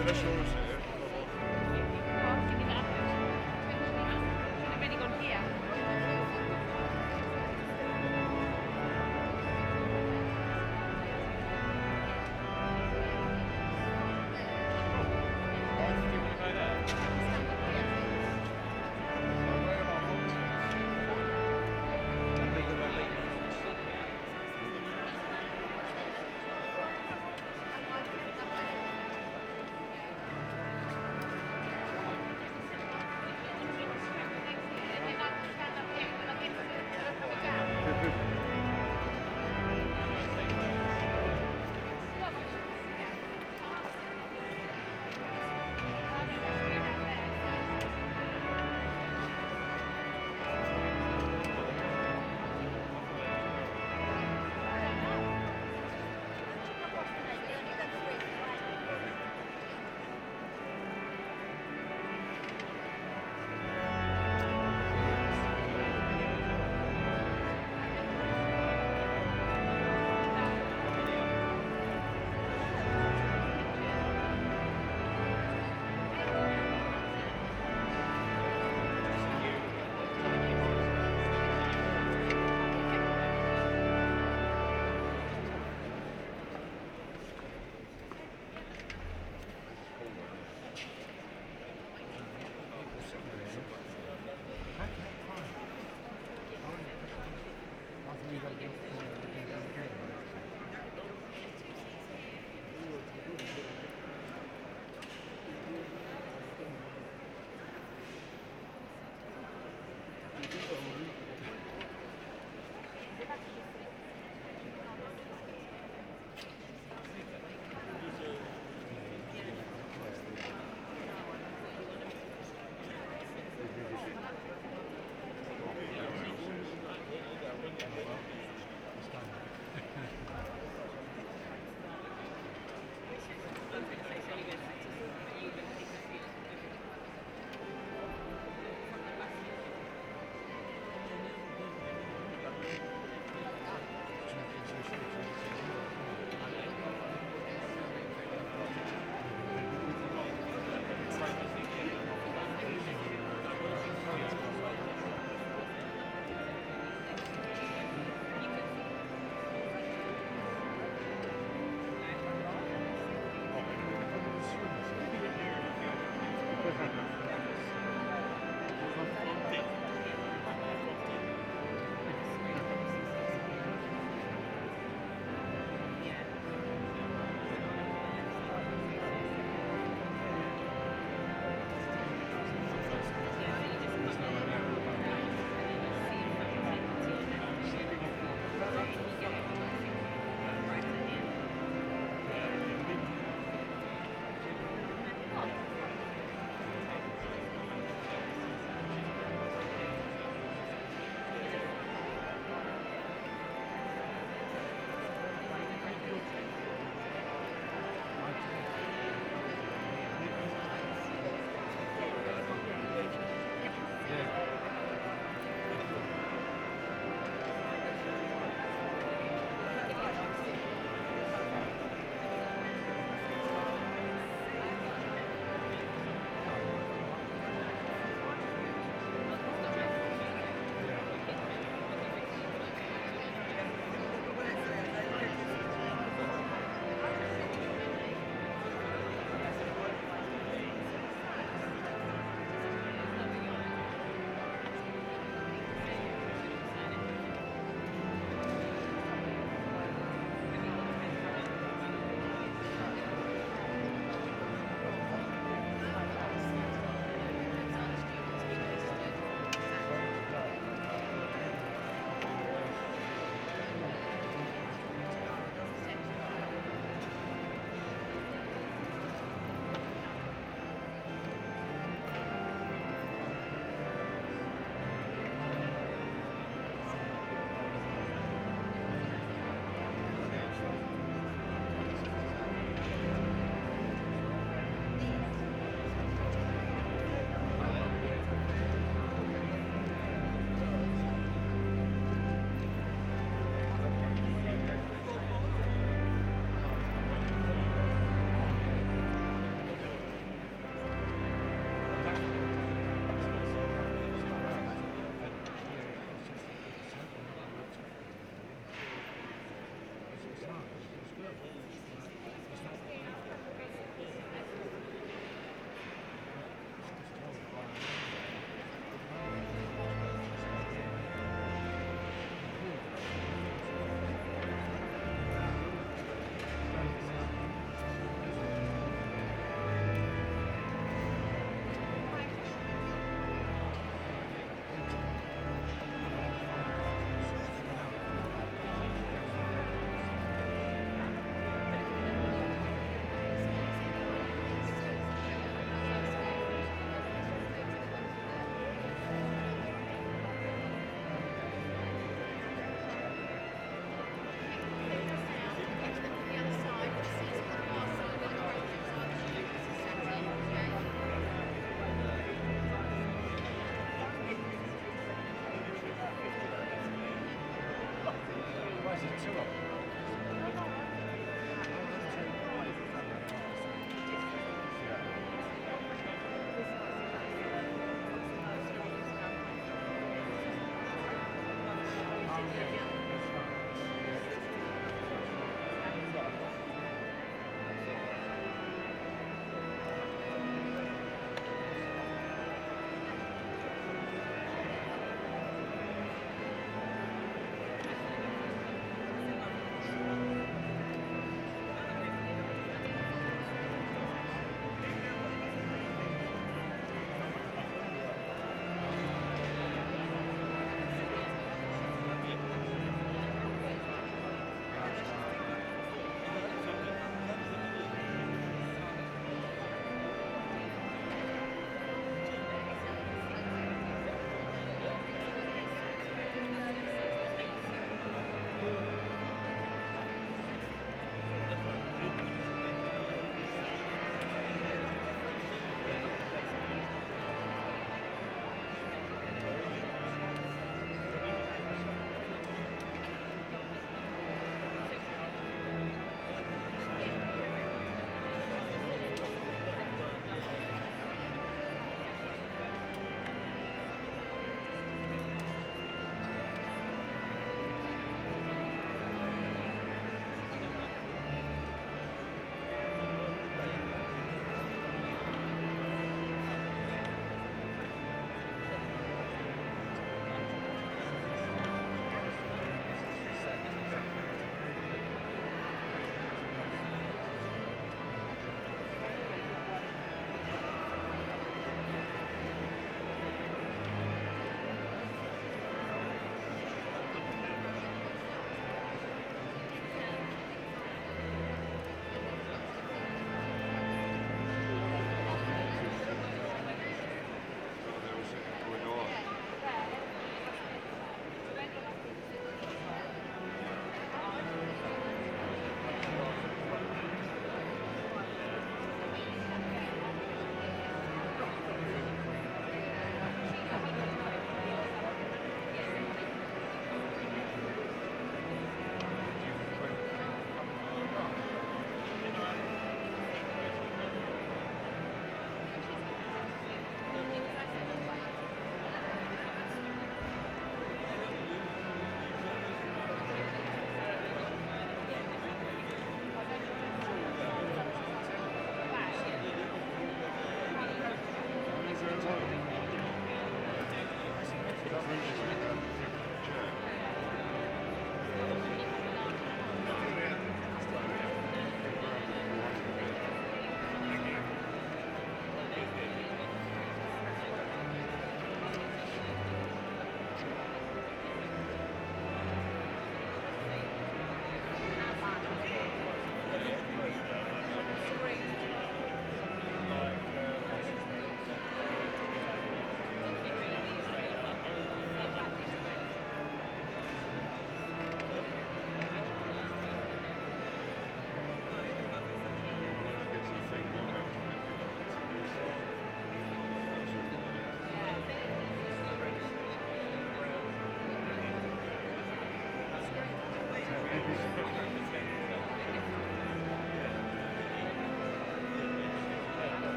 C'era solo se...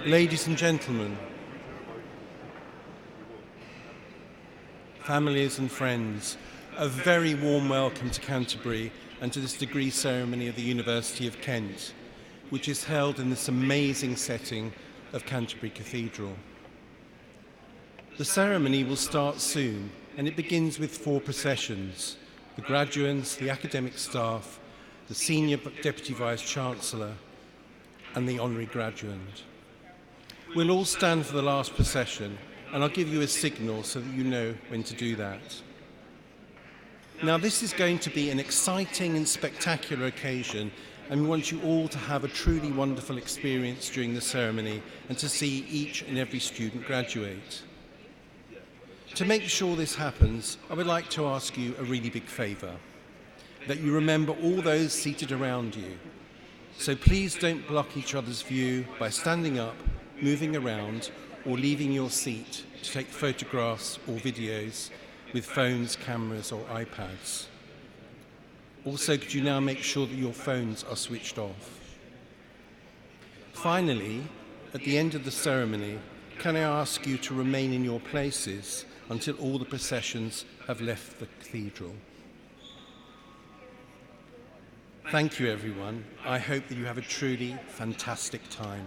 Ladies and gentlemen, families and friends, a very warm welcome to Canterbury and to this degree ceremony of the University of Kent, which is held in this amazing setting of Canterbury Cathedral. The ceremony will start soon, and it begins with 4 processions: the graduates, the academic staff, the Senior Deputy Vice-Chancellor, and the Honorary Graduate. We'll all stand for the last procession, and I'll give you a signal so that you know when to do that. Now, this is going to be an exciting and spectacular occasion, and we want you all to have a truly wonderful experience during the ceremony and to see each and every student graduate. To make sure this happens, I would like to ask you a really big favour, that you remember all those seated around you. So please don't block each other's view by standing up, moving around, or leaving your seat to take photographs or videos with phones, cameras, or iPads. Also, could you now make sure that your phones are switched off? Finally, at the end of the ceremony, can I ask you to remain in your places until all the processions have left the cathedral? Thank you, everyone. I hope that you have a truly fantastic time.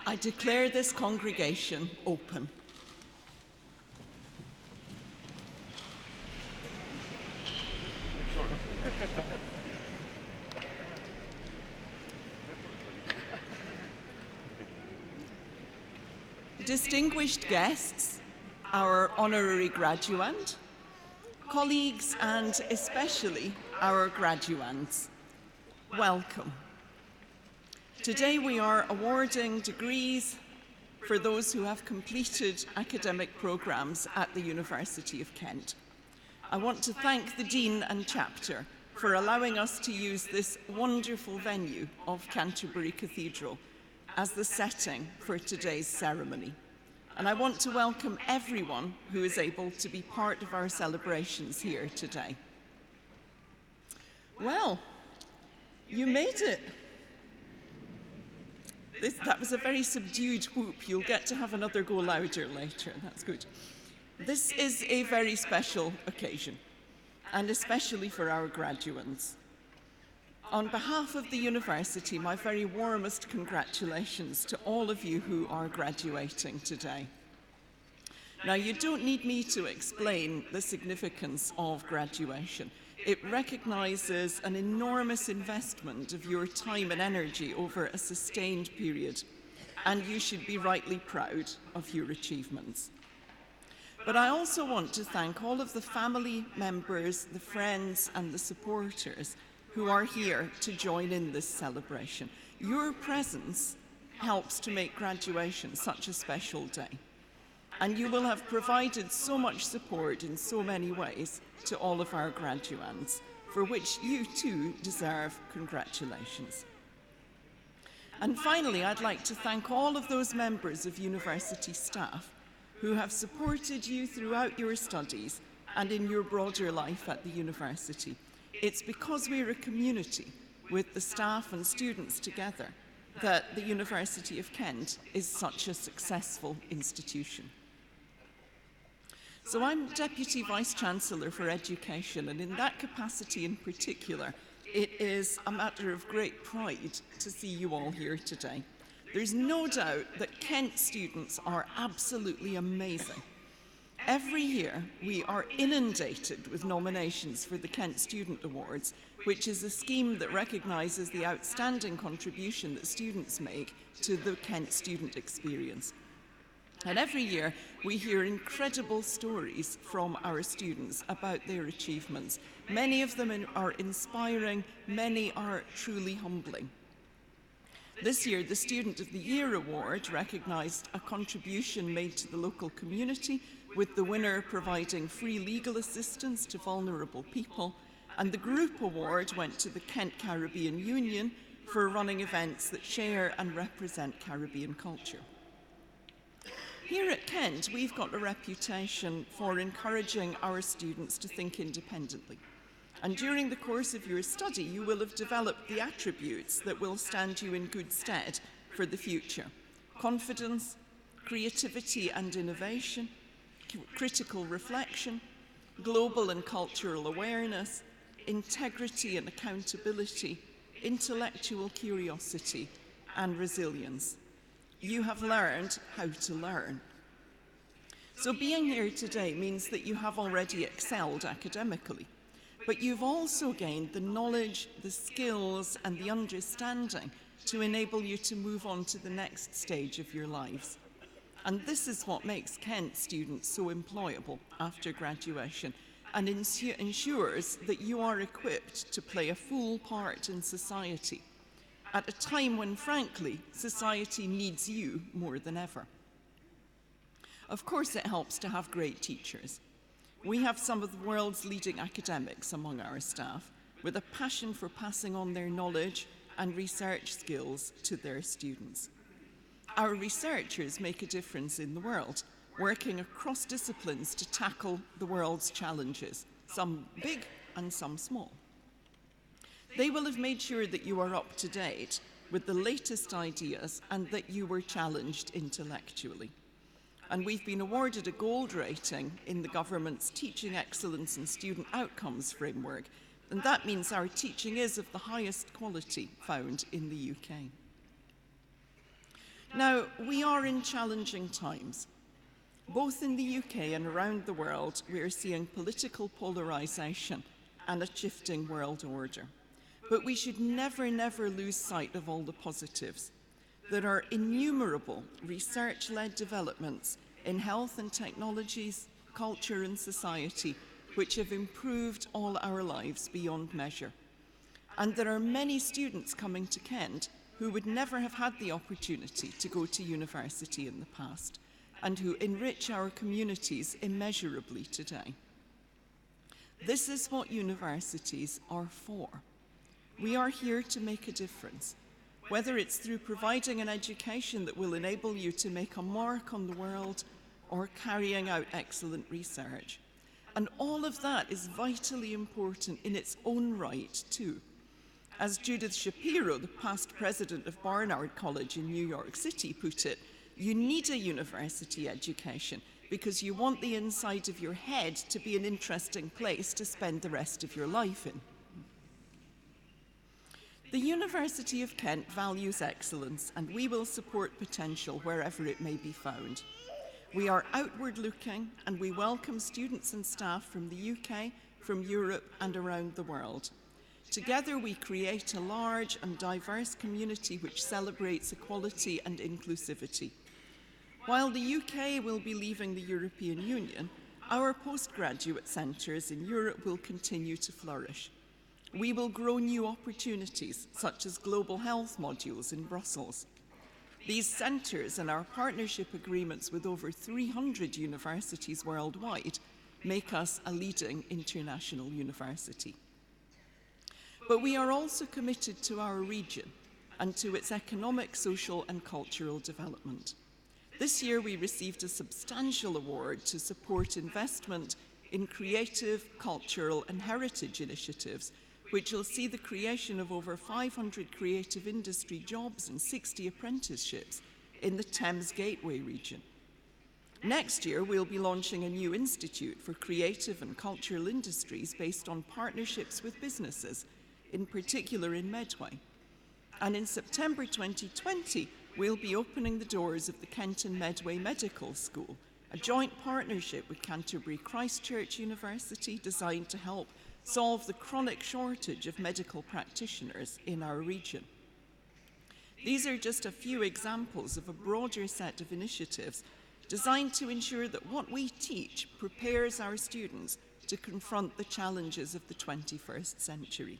I declare this congregation open. Distinguished guests, our honorary graduand, colleagues, and especially our graduands, welcome. Today we are awarding degrees for those who have completed academic programmes at the University of Kent. I want to thank the Dean and Chapter for allowing us to use this wonderful venue of Canterbury Cathedral as the setting for today's ceremony. And I want to welcome everyone who is able to be part of our celebrations here today. Well, you made it. That was a very subdued whoop. You'll get to have another go louder later. That's good. This is a very special occasion, and especially for our graduands. On behalf of the university, my very warmest congratulations to all of you who are graduating today. Now, you don't need me to explain the significance of graduation. It recognises an enormous investment of your time and energy over a sustained period, and you should be rightly proud of your achievements. But I also want to thank all of the family members, the friends, and the supporters who are here to join in this celebration. Your presence helps to make graduation such a special day. And you will have provided so much support in so many ways to all of our graduands, for which you too deserve congratulations. And finally, I'd like to thank all of those members of university staff who have supported you throughout your studies and in your broader life at the university. It's because we're a community with the staff and students together that the University of Kent is such a successful institution. So I'm Deputy Vice-Chancellor for Education, and in that capacity in particular, it is a matter of great pride to see you all here today. There's no doubt that Kent students are absolutely amazing. Every year, we are inundated with nominations for the Kent Student Awards, which is a scheme that recognises the outstanding contribution that students make to the Kent student experience. And every year, we hear incredible stories from our students about their achievements. Many of them are inspiring, many are truly humbling. This year, the Student of the Year Award recognised a contribution made to the local community, with the winner providing free legal assistance to vulnerable people, and the Group Award went to the Kent Caribbean Union for running events that share and represent Caribbean culture. Here at Kent, we've got a reputation for encouraging our students to think independently. And during the course of your study, you will have developed the attributes that will stand you in good stead for the future: confidence, creativity and innovation, critical reflection, global and cultural awareness, integrity and accountability, intellectual curiosity, and resilience. You have learned how to learn. So being here today means that you have already excelled academically, but you've also gained the knowledge, the skills, and the understanding to enable you to move on to the next stage of your lives. And this is what makes Kent students so employable after graduation, and ensures that you are equipped to play a full part in society at a time when, frankly, society needs you more than ever. Of course, it helps to have great teachers. We have some of the world's leading academics among our staff, with a passion for passing on their knowledge and research skills to their students. Our researchers make a difference in the world, working across disciplines to tackle the world's challenges, some big and some small. They will have made sure that you are up to date with the latest ideas and that you were challenged intellectually. And we've been awarded a gold rating in the government's Teaching Excellence and Student Outcomes framework, and that means our teaching is of the highest quality found in the UK. Now, we are in challenging times. Both in the UK and around the world, we are seeing political polarisation and a shifting world order. But we should never, never lose sight of all the positives. There are innumerable research-led developments in health and technologies, culture and society, which have improved all our lives beyond measure. And there are many students coming to Kent who would never have had the opportunity to go to university in the past, and who enrich our communities immeasurably today. This is what universities are for. We are here to make a difference, whether it's through providing an education that will enable you to make a mark on the world or carrying out excellent research. And all of that is vitally important in its own right, too. As Judith Shapiro, the past president of Barnard College in New York City, put it, you need a university education because you want the inside of your head to be an interesting place to spend the rest of your life in. The University of Kent values excellence, and we will support potential wherever it may be found. We are outward-looking, and we welcome students and staff from the UK, from Europe, and around the world. Together, we create a large and diverse community which celebrates equality and inclusivity. While the UK will be leaving the European Union, our postgraduate centres in Europe will continue to flourish. We will grow new opportunities, such as global health modules in Brussels. These centres and our partnership agreements with over 300 universities worldwide make us a leading international university. But we are also committed to our region and to its economic, social and cultural development. This year we received a substantial award to support investment in creative, cultural and heritage initiatives, which will see the creation of over 500 creative industry jobs and 60 apprenticeships in the Thames Gateway region. Next year, we'll be launching a new institute for creative and cultural industries based on partnerships with businesses, in particular in Medway. And in September 2020, we'll be opening the doors of the Kenton Medway Medical School, a joint partnership with Canterbury Christchurch University designed to help solve the chronic shortage of medical practitioners in our region. These are just a few examples of a broader set of initiatives designed to ensure that what we teach prepares our students to confront the challenges of the 21st century.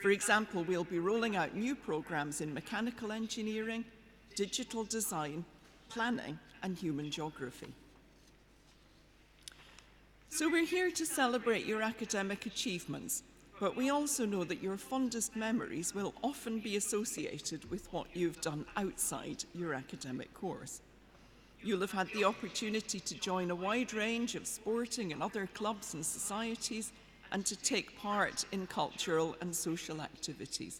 For example, we'll be rolling out new programs in mechanical engineering, digital design, planning, and human geography. So we're here to celebrate your academic achievements, but we also know that your fondest memories will often be associated with what you've done outside your academic course. You'll have had the opportunity to join a wide range of sporting and other clubs and societies, and to take part in cultural and social activities.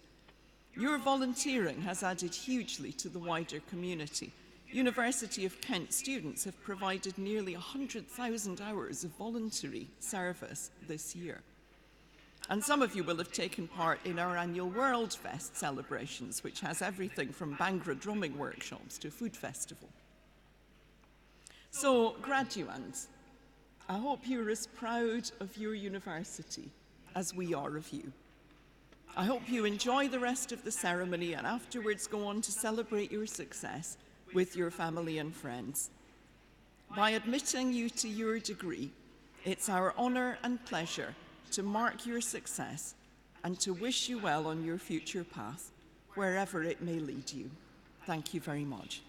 Your volunteering has added hugely to the wider community. University of Kent students have provided nearly 100,000 hours of voluntary service this year. And some of you will have taken part in our annual World Fest celebrations, which has everything from Bhangra drumming workshops to a food festival. So, graduands, I hope you're as proud of your university as we are of you. I hope you enjoy the rest of the ceremony and afterwards go on to celebrate your success with your family and friends. By admitting you to your degree, it's our honour and pleasure to mark your success and to wish you well on your future path, wherever it may lead you. Thank you very much.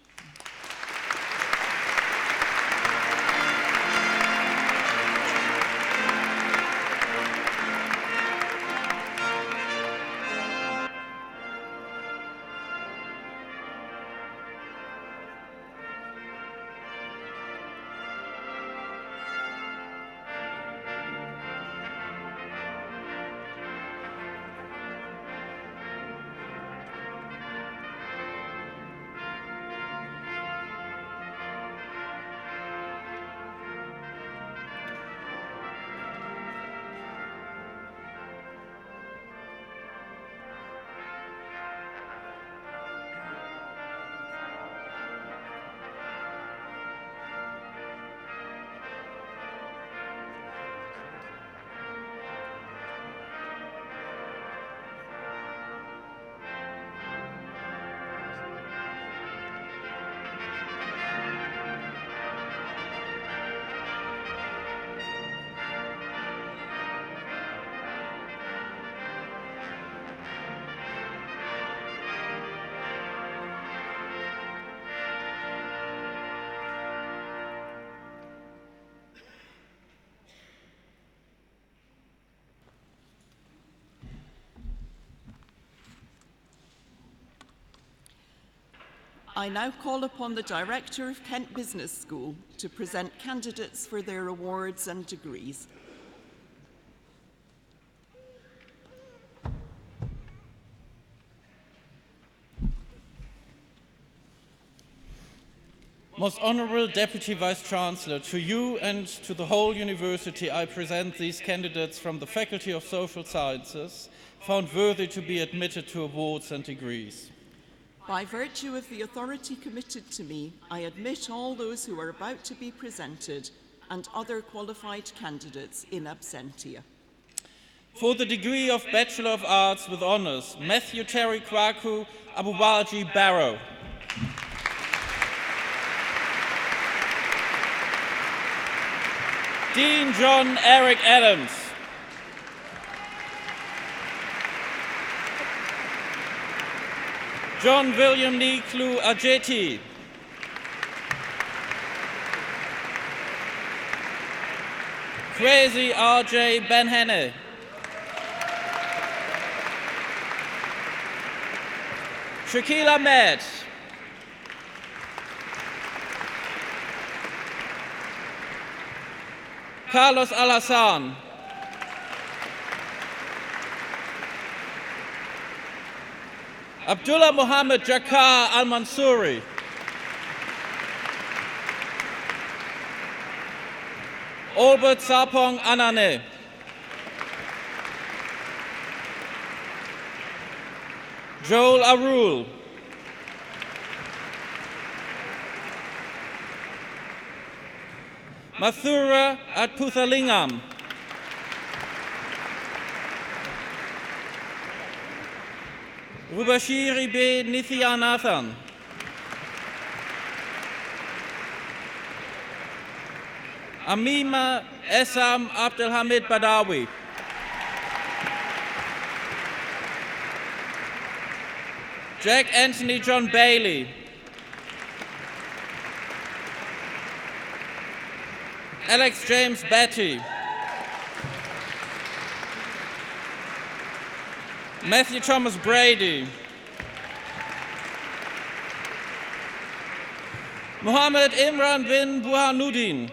I now call upon the Director of Kent Business School to present candidates for their awards and degrees. Most Honourable Deputy Vice-Chancellor, to you and to the whole University I present these candidates from the Faculty of Social Sciences, found worthy to be admitted to awards and degrees. By virtue of the authority committed to me, I admit all those who are about to be presented and other qualified candidates in absentia. For the degree of Bachelor of Arts with Honours, Matthew Terry Kwaku Abubaji Barrow. Dean John Eric Adams. John William Niklu Ajeti. Kwesi R.J. Benhene. Shakil Ahmed. Carlos Al-Hassan. Abdullah Mohammed Jakar Al-Mansouri. Albert Sapong Anane. Joel Arul. Mathura Atputhalingam. Rubashiri B. Nithyanathan. Amima Essam Abdelhamid Badawi. Jack Anthony John Bailey. Alex James Batty. Matthew Thomas Brady. Mohammed Imran bin Burhanuddin.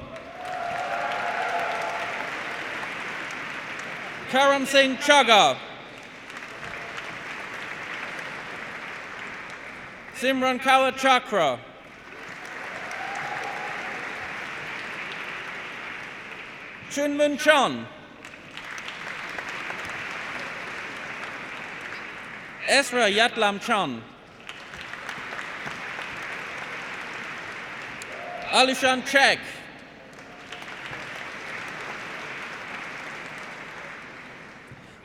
Karam Singh Chagga. Simran Kaur Chakra. Chunmun Chon. Ezra Yatlam Chon. Alishan Chek.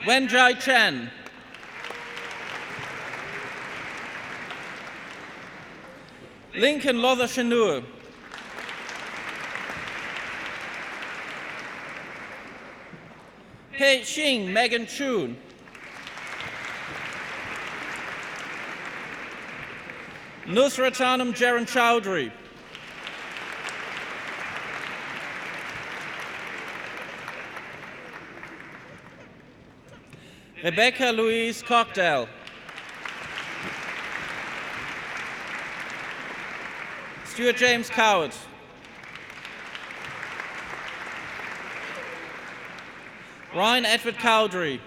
Wenjai Chen. Lincoln Lother Shanur. Pei Xing Megan Chun. Nusratanam Jaron Chowdhury. Rebecca Louise Cockdale. Stuart James Coward. Ryan Edward Cowdery.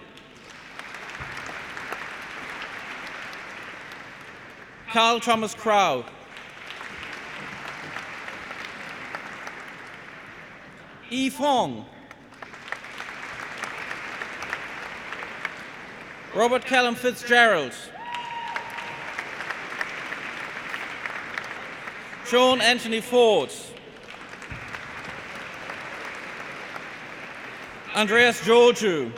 Carl Thomas Crow. Yi Fong. Robert Callum Fitzgerald. Sean Anthony Ford. Andreas Georgiou.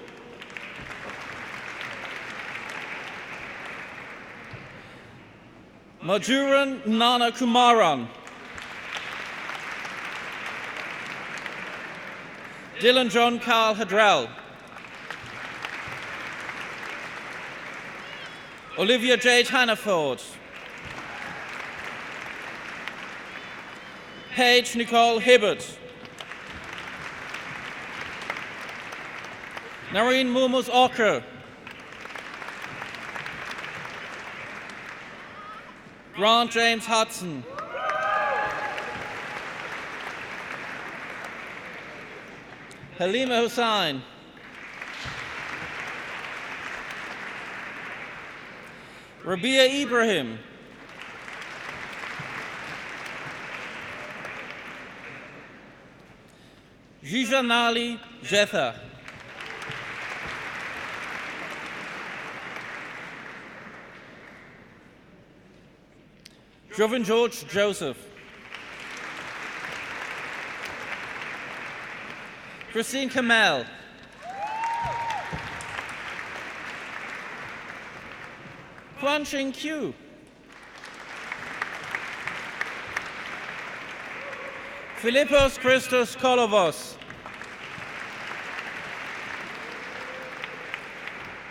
Majuran Nana Kumaran. Dylan John Carl Hadrell. Olivia Jade Hannaford. Paige Nicole Hibbert. Nareen Mumuz Okra. Grant James Hudson. Halima Hussain. Rabia Ibrahim. Jijanali Jetha. Jovan George Joseph. Christine Kamel. Quan Ching Q. Philippos Christos Kolovos.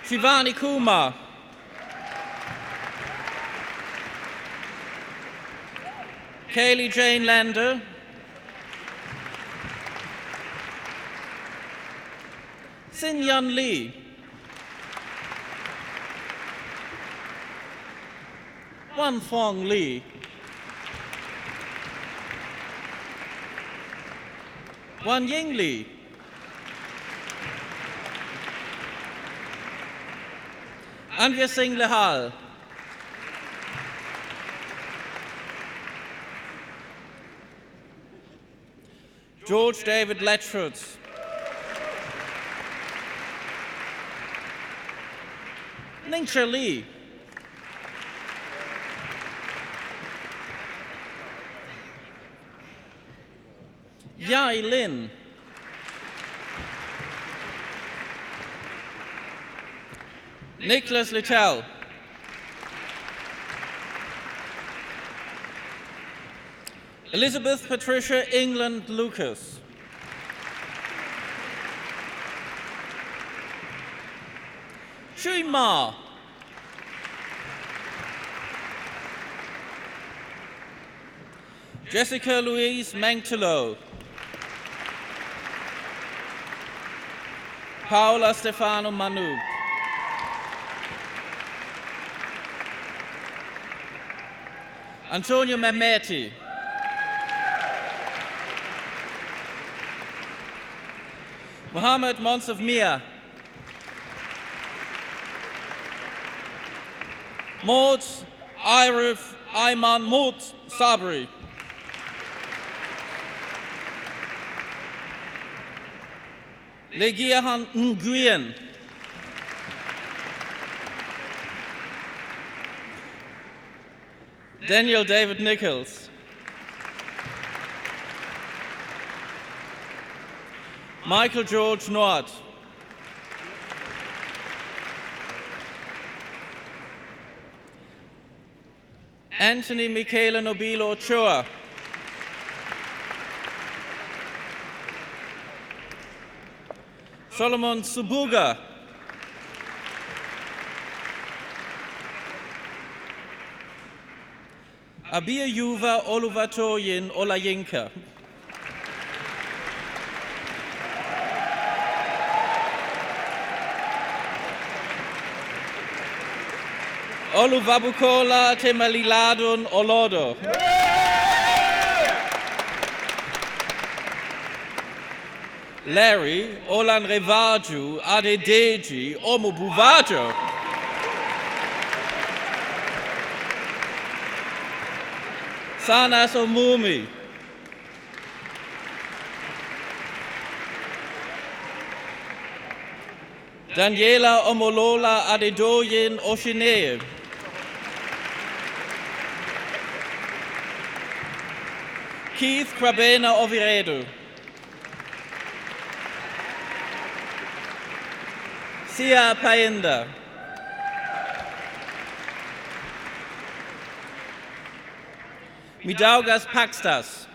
Shivani Kumar. Kaylee Jane Lander. Sin Yun Lee. Wan Fong Lee. Wan Ying Lee. Anvia Singh Lehal. George David Letchford. Ningxia Lee. Yai Lin. Nicholas Littell. Elizabeth Patricia England Lucas. Shui Ma. Jessica Louise Mengtelo. Paola Stefano Manu. Antonio Mehmeti. Mohammed Monsef Mia. Maud Arif Ayman Maud Sabri. Legiahan Nguyen. Daniel David Nichols. Michael George Nord. Anthony Michele Nobilo Ochoa. Solomon Subuga. Abia Yuva Oluvatoyin Olayinka. Oluvabukola Temaliladun Olodo. Larry Olan Revaju Adedeji Omobuvajo. Sanas Omumi. Daniela Omolola Adedoyin Oshineye. Keith Krabena Oviredo. Sia Painda. Midaugas Paxtas.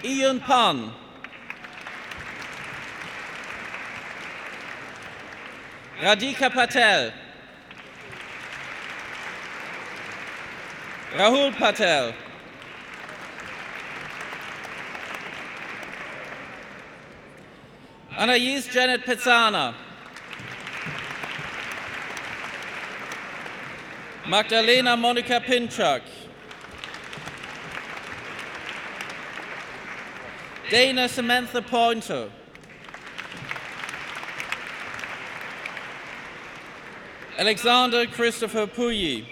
Ian Pan. Radhika Patel. Rahul Patel. Anais Janet Pezana. Magdalena Monika Pinchak. Dana Samantha Pointer. Alexander Christopher Puyi.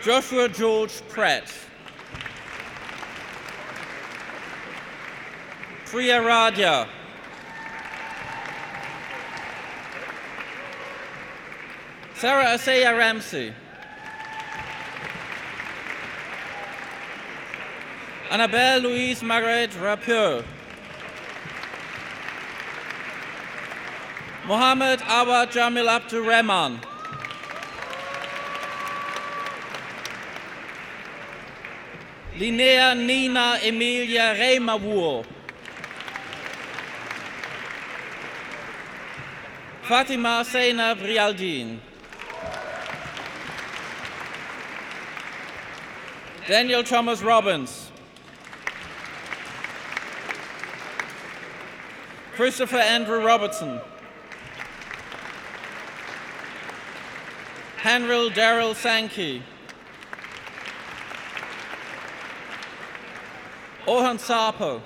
Joshua George Pratt. Priya Radya. Sarah Asaya Ramsey. Annabelle Louise Margaret Rapur. Mohammed Awad Jamil Abdur Rahman. Linnea Nina Emilia Reimawur. Fatima Zainab Rialdin. Daniel Thomas Robbins. Christopher Andrew Robertson. Hanril Daryl Sankey. Orhan Sapo.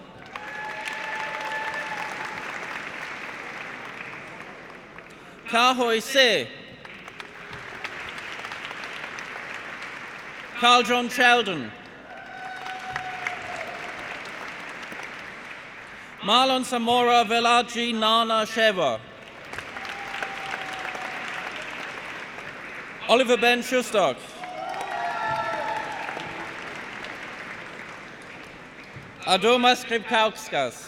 Kahoi Se. Carl John Sheldon. Marlon Samora Velaji Nana Sheva. Oliver Ben Shustok. Adomas Skripkauskas.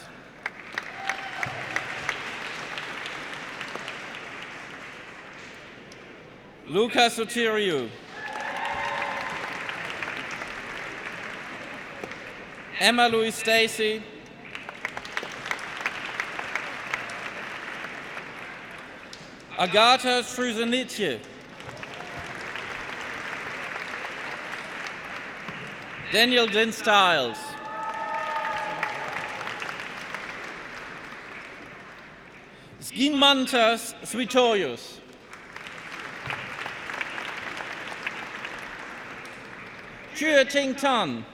Luca Sotiriou. Emma Louise Stacy. Agatha Struzanitje. Daniel Glyn Stiles. Skinmantas Switorius. Chua Ting Tan.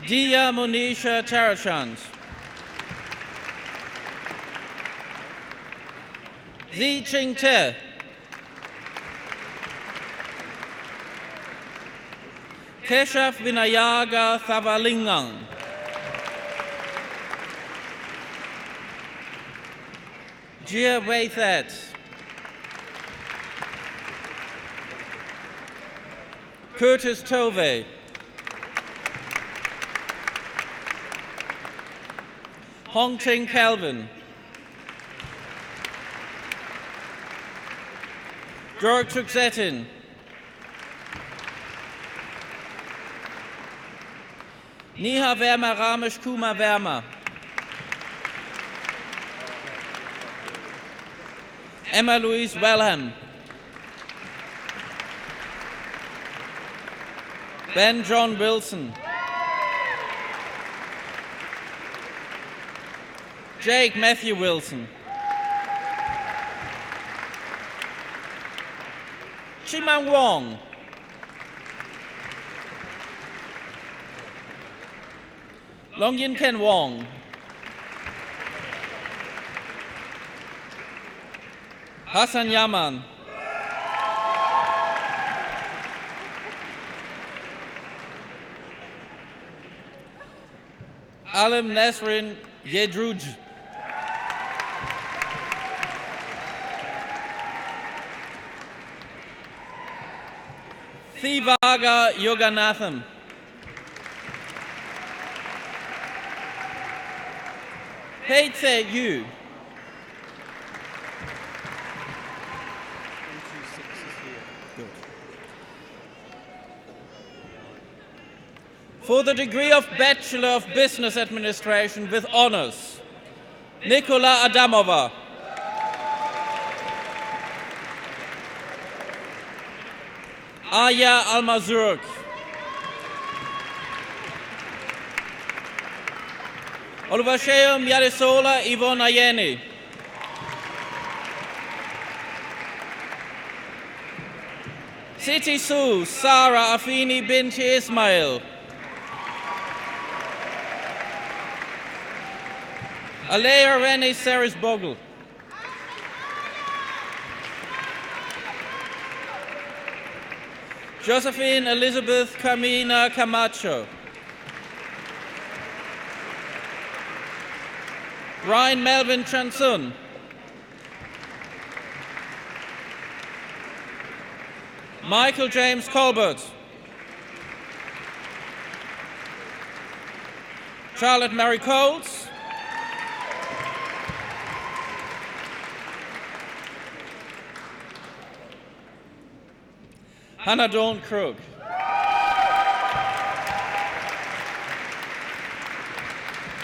Dia Monisha Tarachand. Zi Ching Te. Keshaf Vinayaga Thavalingang. Jia Waithat. Curtis Tovey. Hong Ching Calvin. Georg Tuksetin. Niha Verma Ramesh Kuma Verma. Emma Louise Wellham. Ben John Wilson. Jake Matthew Wilson. Chimang Wong. Long Yin Ken Wong. Hassan Yaman. Alim Nesrin Yedruj. Thivaga Yoganatham. Heitse Yu. For the degree of Bachelor of Business Administration with honors, Nikola Adamova. Aya Almazurk. Oluvasheum Yadesola Ivonayeni. Siti Su Sara Afini binti Ismail. Alea Rene Seris Bogle. Josephine Elizabeth Carmina Camacho. Ryan Melvin Chansun. Michael James Colbert. Charlotte Mary Coles. Hannah Dawn Krug.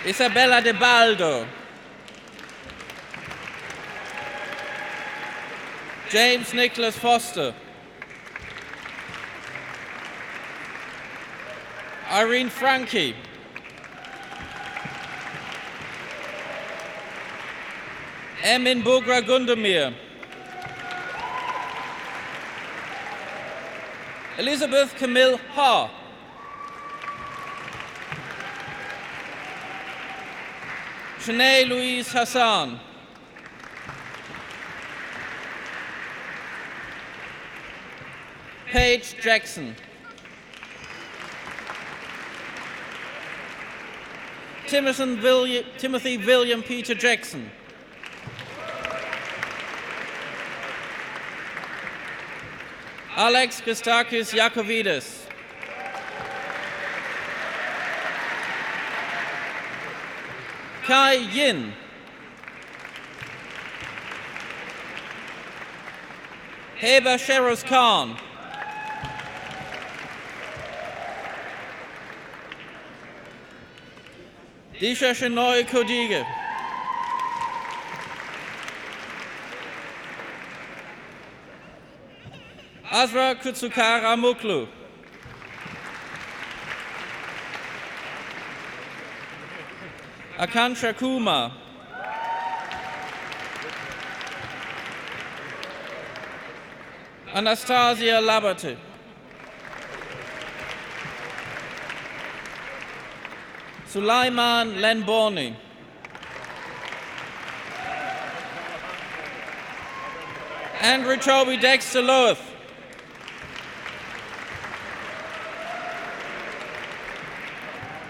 Isabella De Baldo. James Nicholas Foster. Irene Frankie. Emin Bugra Gundamir. Elizabeth Camille Ha. Shanae Louise Hassan. Paige Jackson. Timothy William Peter Jackson. Alex Christakis Yakovidis. Kai Yin. Heba Sheroz Khan. Disha Shenoy Kodige. Azra Kutsukara Muklu. Akansha Kuma. Anastasia Labate. Sulaiman Lenboni. Andrew Toby Dexter Loweth.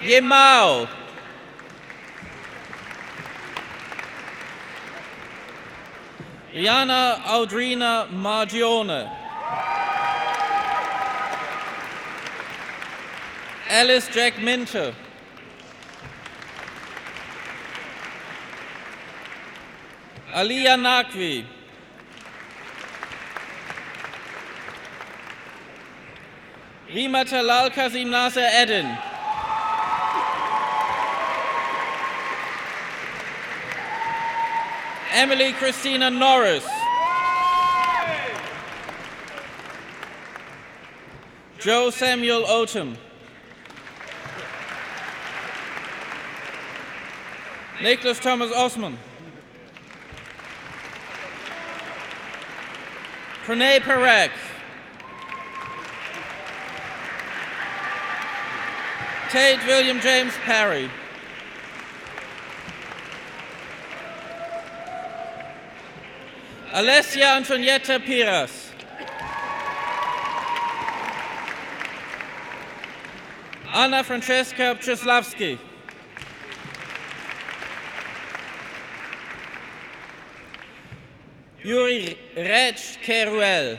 Yemao. Rihanna Audrina Margione. Alice Jack Minter. Aliyah Nakvi. Rima Talal Kazim Nasser Edin. Emily Christina Norris. Joe Samuel Otum. Nicholas Thomas Osman. Pranay Parekh. Tate William James Parry. Alessia Antonietta Piras. Anna Francesca Przeslavski. Yuri Rech Keruel.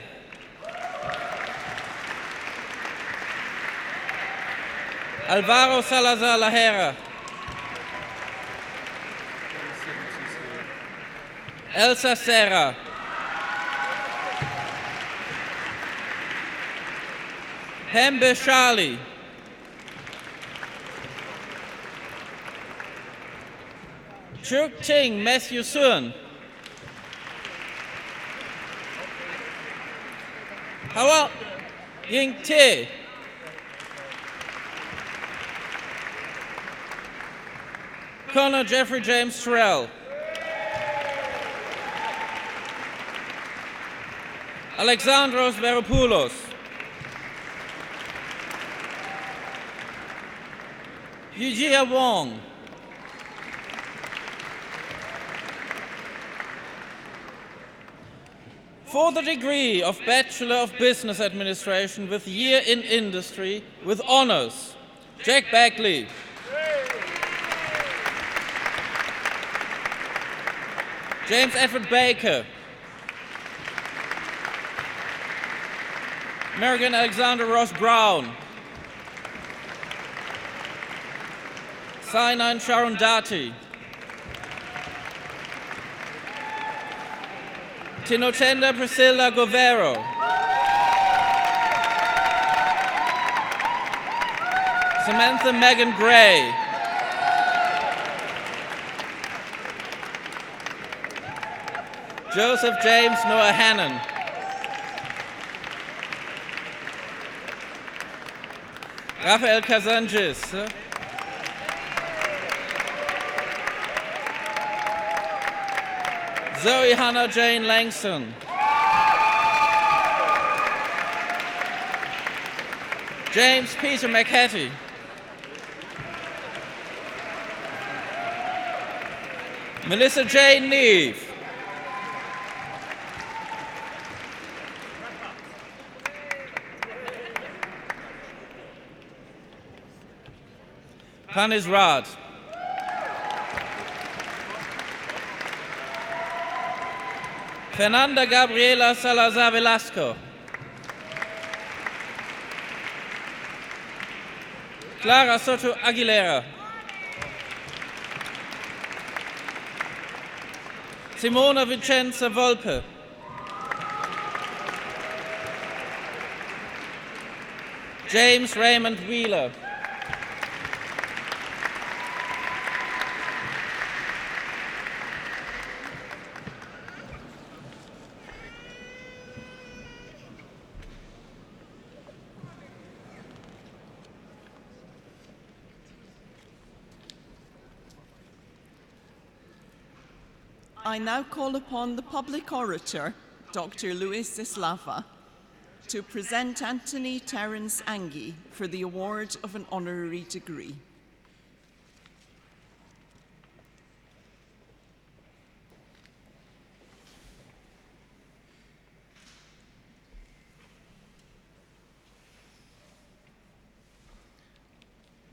Alvaro Salazar Lahera. Elsa Serra. Hembe Shali. Chuk Ting Matthew Sun. Hawa Ying Te. Connor Jeffrey James Terrell. Alexandros Veropoulos. Yujia Wong. For the degree of Bachelor of Business Administration with year in industry with honors, Jack Bagley. James Edward Baker. American Alexander Ross Brown. Sainan Sharon Dati. Tinotenda Priscilla Govero. Samantha Megan Gray. Joseph James Noah Hannon. Rafael Casanges. Zoe Hannah Jane Langston. James Peter McHattie. Melissa Jane Neve. Panis Rad. Fernanda Gabriela Salazar Velasco. Clara Soto Aguilera. Simona Vicenza Volpe. James Raymond Wheeler. I now call upon the public orator, Dr. Luis Zislava, to present Anthony Terence Angie for the award of an honorary degree.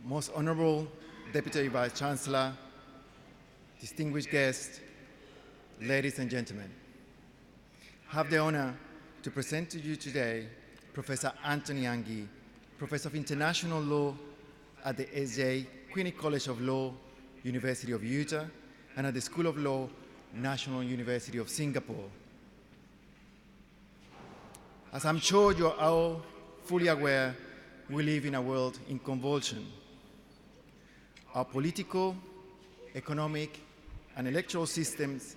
Most Honorable Deputy Vice Chancellor, distinguished guests, ladies and gentlemen, I have the honor to present to you today Professor Anthony Angie, Professor of International Law at the S.J. Quinney College of Law, University of Utah, and at the School of Law, National University of Singapore. As I'm sure you're all fully aware, we live in a world in convulsion. Our political, economic, and electoral systems,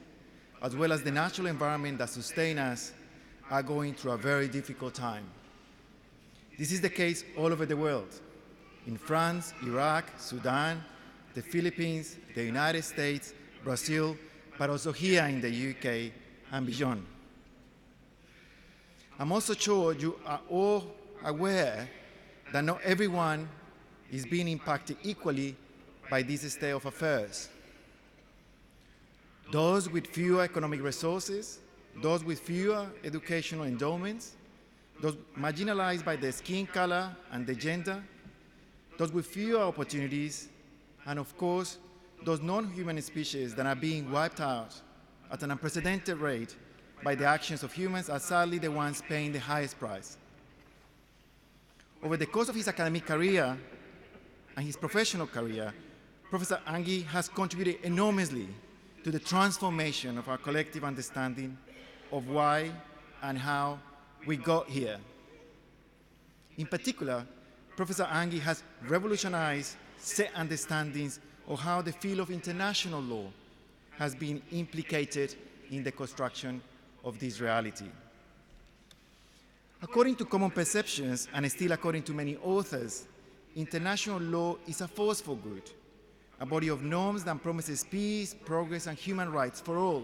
as well as the natural environment that sustain us, are going through a very difficult time. This is the case all over the world, in France, Iraq, Sudan, the Philippines, the United States, Brazil, but also here in the UK and beyond. I'm also sure you are all aware that not everyone is being impacted equally by this state of affairs. Those with fewer economic resources, those with fewer educational endowments, those marginalized by their skin color and their gender, those with fewer opportunities, and of course, those non-human species that are being wiped out at an unprecedented rate by the actions of humans are sadly the ones paying the highest price. Over the course of his academic career and his professional career, Professor Angie has contributed enormously to the transformation of our collective understanding of why and how we got here. In particular, Professor Angie has revolutionized set understandings of how the field of international law has been implicated in the construction of this reality. According to common perceptions, and still according to many authors, international law is a force for good, a body of norms that promises peace, progress, and human rights for all.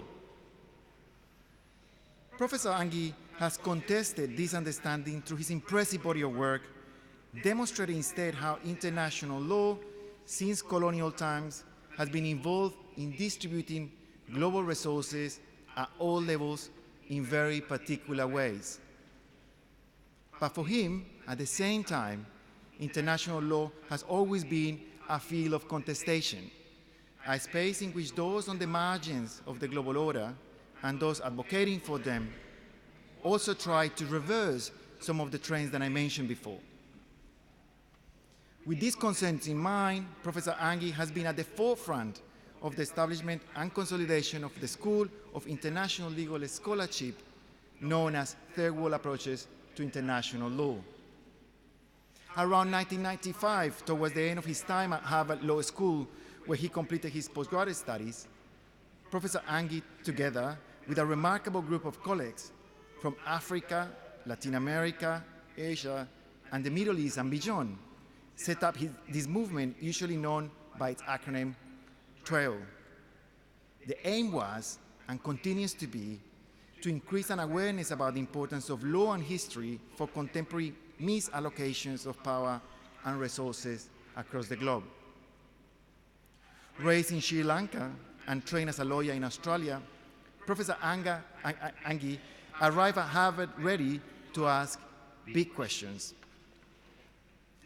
Professor Angie has contested this understanding through his impressive body of work, demonstrating instead how international law, since colonial times, has been involved in distributing global resources at all levels in very particular ways. But for him, at the same time, international law has always been a field of contestation, a space in which those on the margins of the global order and those advocating for them also try to reverse some of the trends that I mentioned before. With these concerns in mind, Professor Angie has been at the forefront of the establishment and consolidation of the School of International Legal Scholarship, known as Third World Approaches to International Law. Around 1995, towards the end of his time at Harvard Law School, where he completed his postgraduate studies, Professor Angie, together with a remarkable group of colleagues from Africa, Latin America, Asia, and the Middle East and beyond, set up this movement usually known by its acronym TRAIL. The aim was, and continues to be, to increase an awareness about the importance of law and history for contemporary misallocations of power and resources across the globe. Raised in Sri Lanka and trained as a lawyer in Australia, Professor Angie arrived at Harvard ready to ask big questions.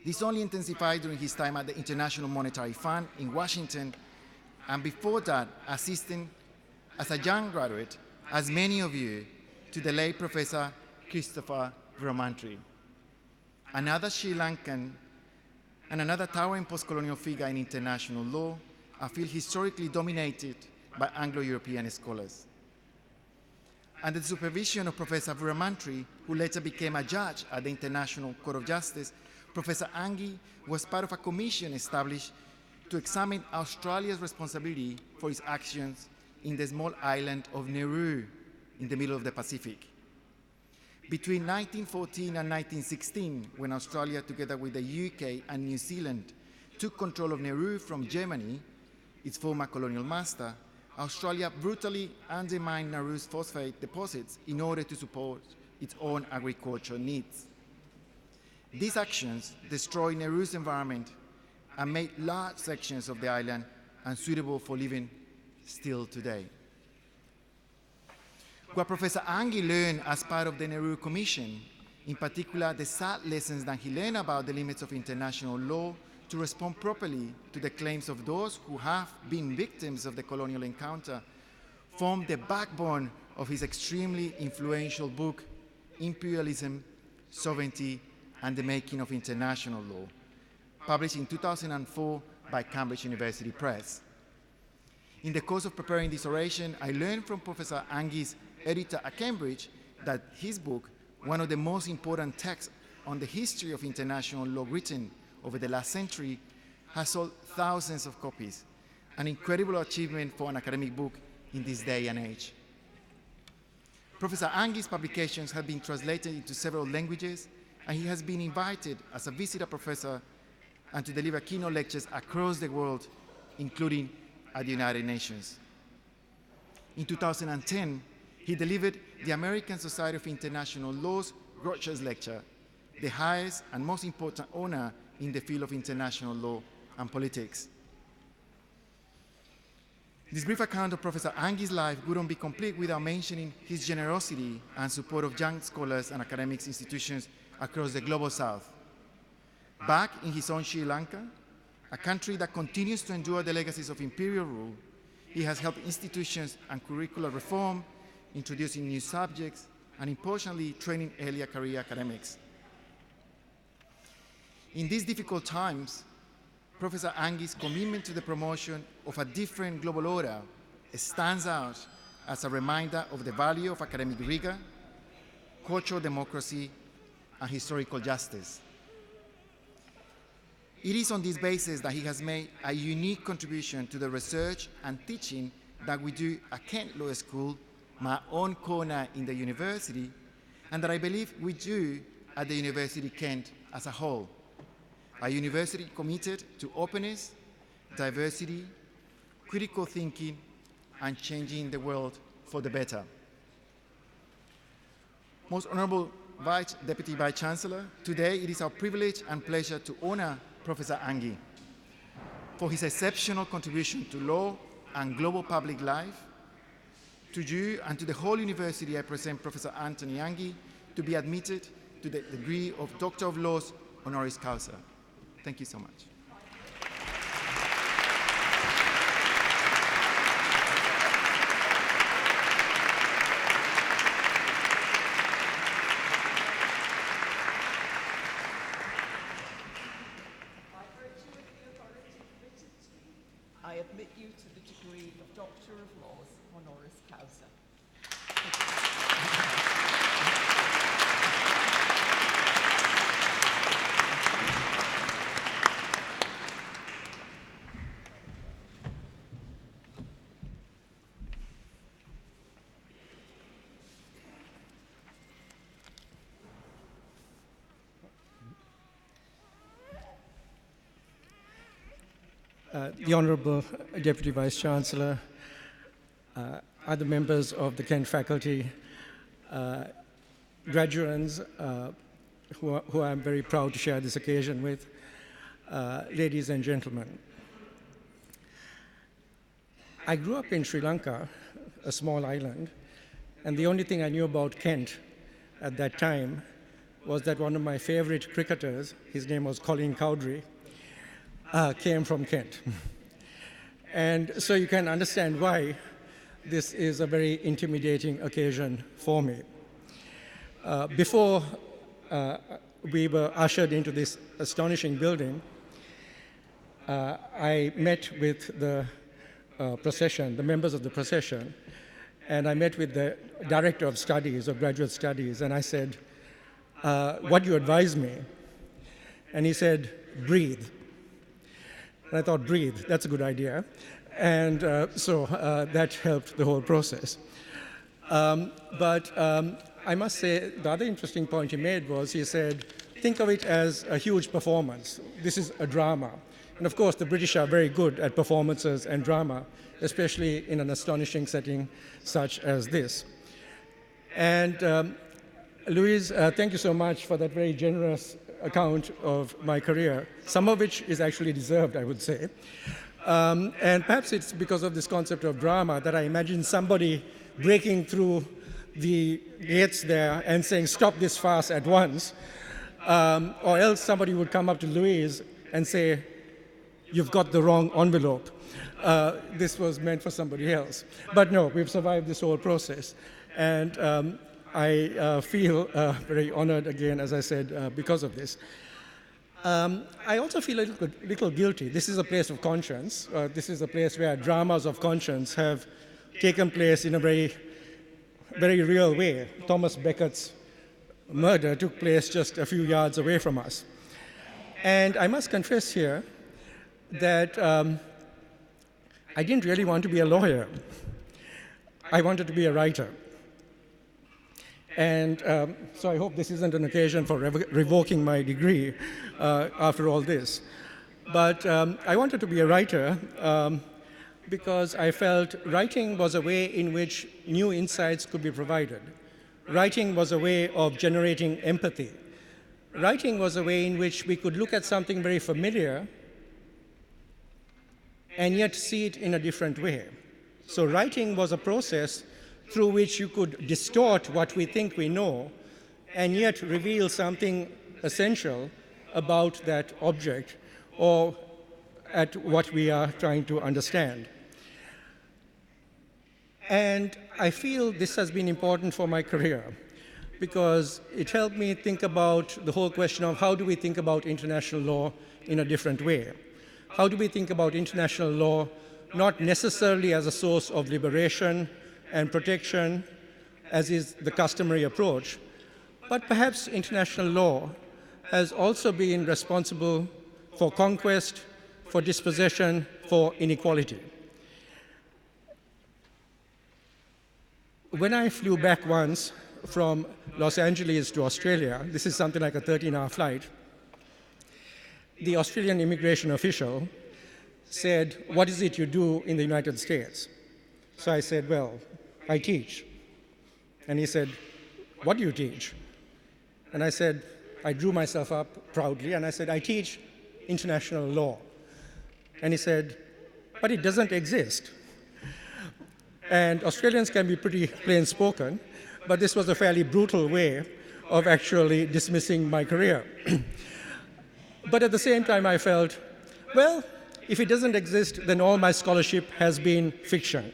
This only intensified during his time at the International Monetary Fund in Washington, and before that, assisting as a young graduate, as many of you, to the late Professor Christopher Viramantri, another Sri Lankan and another towering post-colonial figure in international law, a field historically dominated by Anglo-European scholars. Under the supervision of Professor Viramantri, who later became a judge at the International Court of Justice, Professor Angie was part of a commission established to examine Australia's responsibility for its actions in the small island of Nauru in the middle of the Pacific. Between 1914 and 1916, when Australia, together with the UK and New Zealand, took control of Nauru from Germany, its former colonial master, Australia brutally undermined Nauru's phosphate deposits in order to support its own agricultural needs. These actions destroyed Nauru's environment and made large sections of the island unsuitable for living still today. What Professor Angie learned as part of the Nauru Commission, in particular the sad lessons that he learned about the limits of international law to respond properly to the claims of those who have been victims of the colonial encounter, formed the backbone of his extremely influential book, Imperialism, Sovereignty, and the Making of International Law, published in 2004 by Cambridge University Press. In the course of preparing this oration, I learned from Professor Angie's editor at Cambridge that his book, one of the most important texts on the history of international law written over the last century, has sold thousands of copies, an incredible achievement for an academic book in this day and age. Professor Angie's publications have been translated into several languages, and he has been invited as a visitor professor and to deliver keynote lectures across the world, including at the United Nations. In 2010, he delivered the American Society of International Law's Rogers Lecture, the highest and most important honor in the field of international law and politics. This brief account of Professor Angie's life wouldn't be complete without mentioning his generosity and support of young scholars and academic institutions across the global south. Back in his own Sri Lanka, a country that continues to endure the legacies of imperial rule, he has helped institutions and curricular reform, introducing new subjects, and importantly, training earlier career academics. In these difficult times, Professor Angie's commitment to the promotion of a different global order stands out as a reminder of the value of academic rigor, cultural democracy, and historical justice. It is on this basis that he has made a unique contribution to the research and teaching that we do at Kent Law School, my own corner in the university, and that I believe we do at the University Kent as a whole. A university committed to openness, diversity, critical thinking, and changing the world for the better. Most Honorable Deputy Vice Chancellor, today it is our privilege and pleasure to honor Professor Angie for his exceptional contribution to law and global public life. To you and to the whole university, I present Professor Anthony Angie to be admitted to the degree of Doctor of Laws honoris causa. Thank you so much. I admit you to the degree of Doctor of Laws honoris causa. The Honourable Deputy Vice Chancellor, other members of the Kent faculty, graduands who I'm very proud to share this occasion with, ladies and gentlemen. I grew up in Sri Lanka, a small island, and the only thing I knew about Kent at that time was that one of my favorite cricketers, his name was Colin Cowdrey, came from Kent. And so you can understand why this is a very intimidating occasion for me. Before we were ushered into this astonishing building, I met with the procession, the members of the procession, and I met with the director of studies, of graduate studies, and I said, what do you advise me? And he said, breathe. And I thought, breathe, that's a good idea. And so that helped the whole process. But I must say, the other interesting point he made was, he said, think of it as a huge performance. This is a drama. And of course, the British are very good at performances and drama, especially in an astonishing setting such as this. And Louise, thank you so much for that very generous account of my career, some of which is actually deserved, I would say. And perhaps it's because of this concept of drama that I imagine somebody breaking through the gates there and saying, stop this farce at once, or else somebody would come up to Louise and say, you've got the wrong envelope. This was meant for somebody else. But no, we've survived this whole process. And I feel very honored again, as I said, because of this. I also feel a little guilty. This is a place of conscience. This is a place where dramas of conscience have taken place in a very, very real way. Thomas Beckett's murder took place just a few yards away from us. And I must confess here that I didn't really want to be a lawyer. I wanted to be a writer. And so I hope this isn't an occasion for revoking my degree after all this. But I wanted to be a writer because I felt writing was a way in which new insights could be provided. Writing was a way of generating empathy. Writing was a way in which we could look at something very familiar and yet see it in a different way. So writing was a process through which you could distort what we think we know and yet reveal something essential about that object or at what we are trying to understand. And I feel this has been important for my career because it helped me think about the whole question of how do we think about international law in a different way? How do we think about international law not necessarily as a source of liberation and protection, as is the customary approach, but perhaps international law has also been responsible for conquest, for dispossession, for inequality. When I flew back once from Los Angeles to Australia, this is something like a 13-hour flight, the Australian immigration official said, "What is it you do in the United States?" So I said, "Well, I teach." And he said, "What do you teach?" And I said, I drew myself up proudly, and I said, "I teach international law." And he said, "But it doesn't exist." And Australians can be pretty plain spoken, but this was a fairly brutal way of actually dismissing my career. But at the same time, I felt, well, if it doesn't exist, then all my scholarship has been fiction.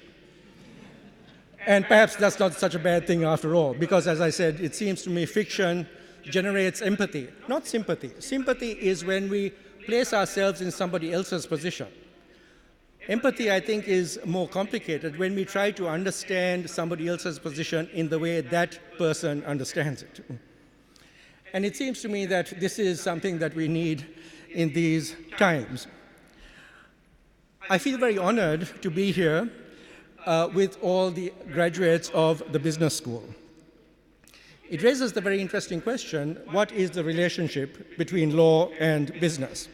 And perhaps that's not such a bad thing after all, because as I said, it seems to me fiction generates empathy, not sympathy. Sympathy is when we place ourselves in somebody else's position. Empathy, I think, is more complicated when we try to understand somebody else's position in the way that person understands it. And it seems to me that this is something that we need in these times. I feel very honored to be here with all the graduates of the business school. It raises the very interesting question, what is the relationship between law and business?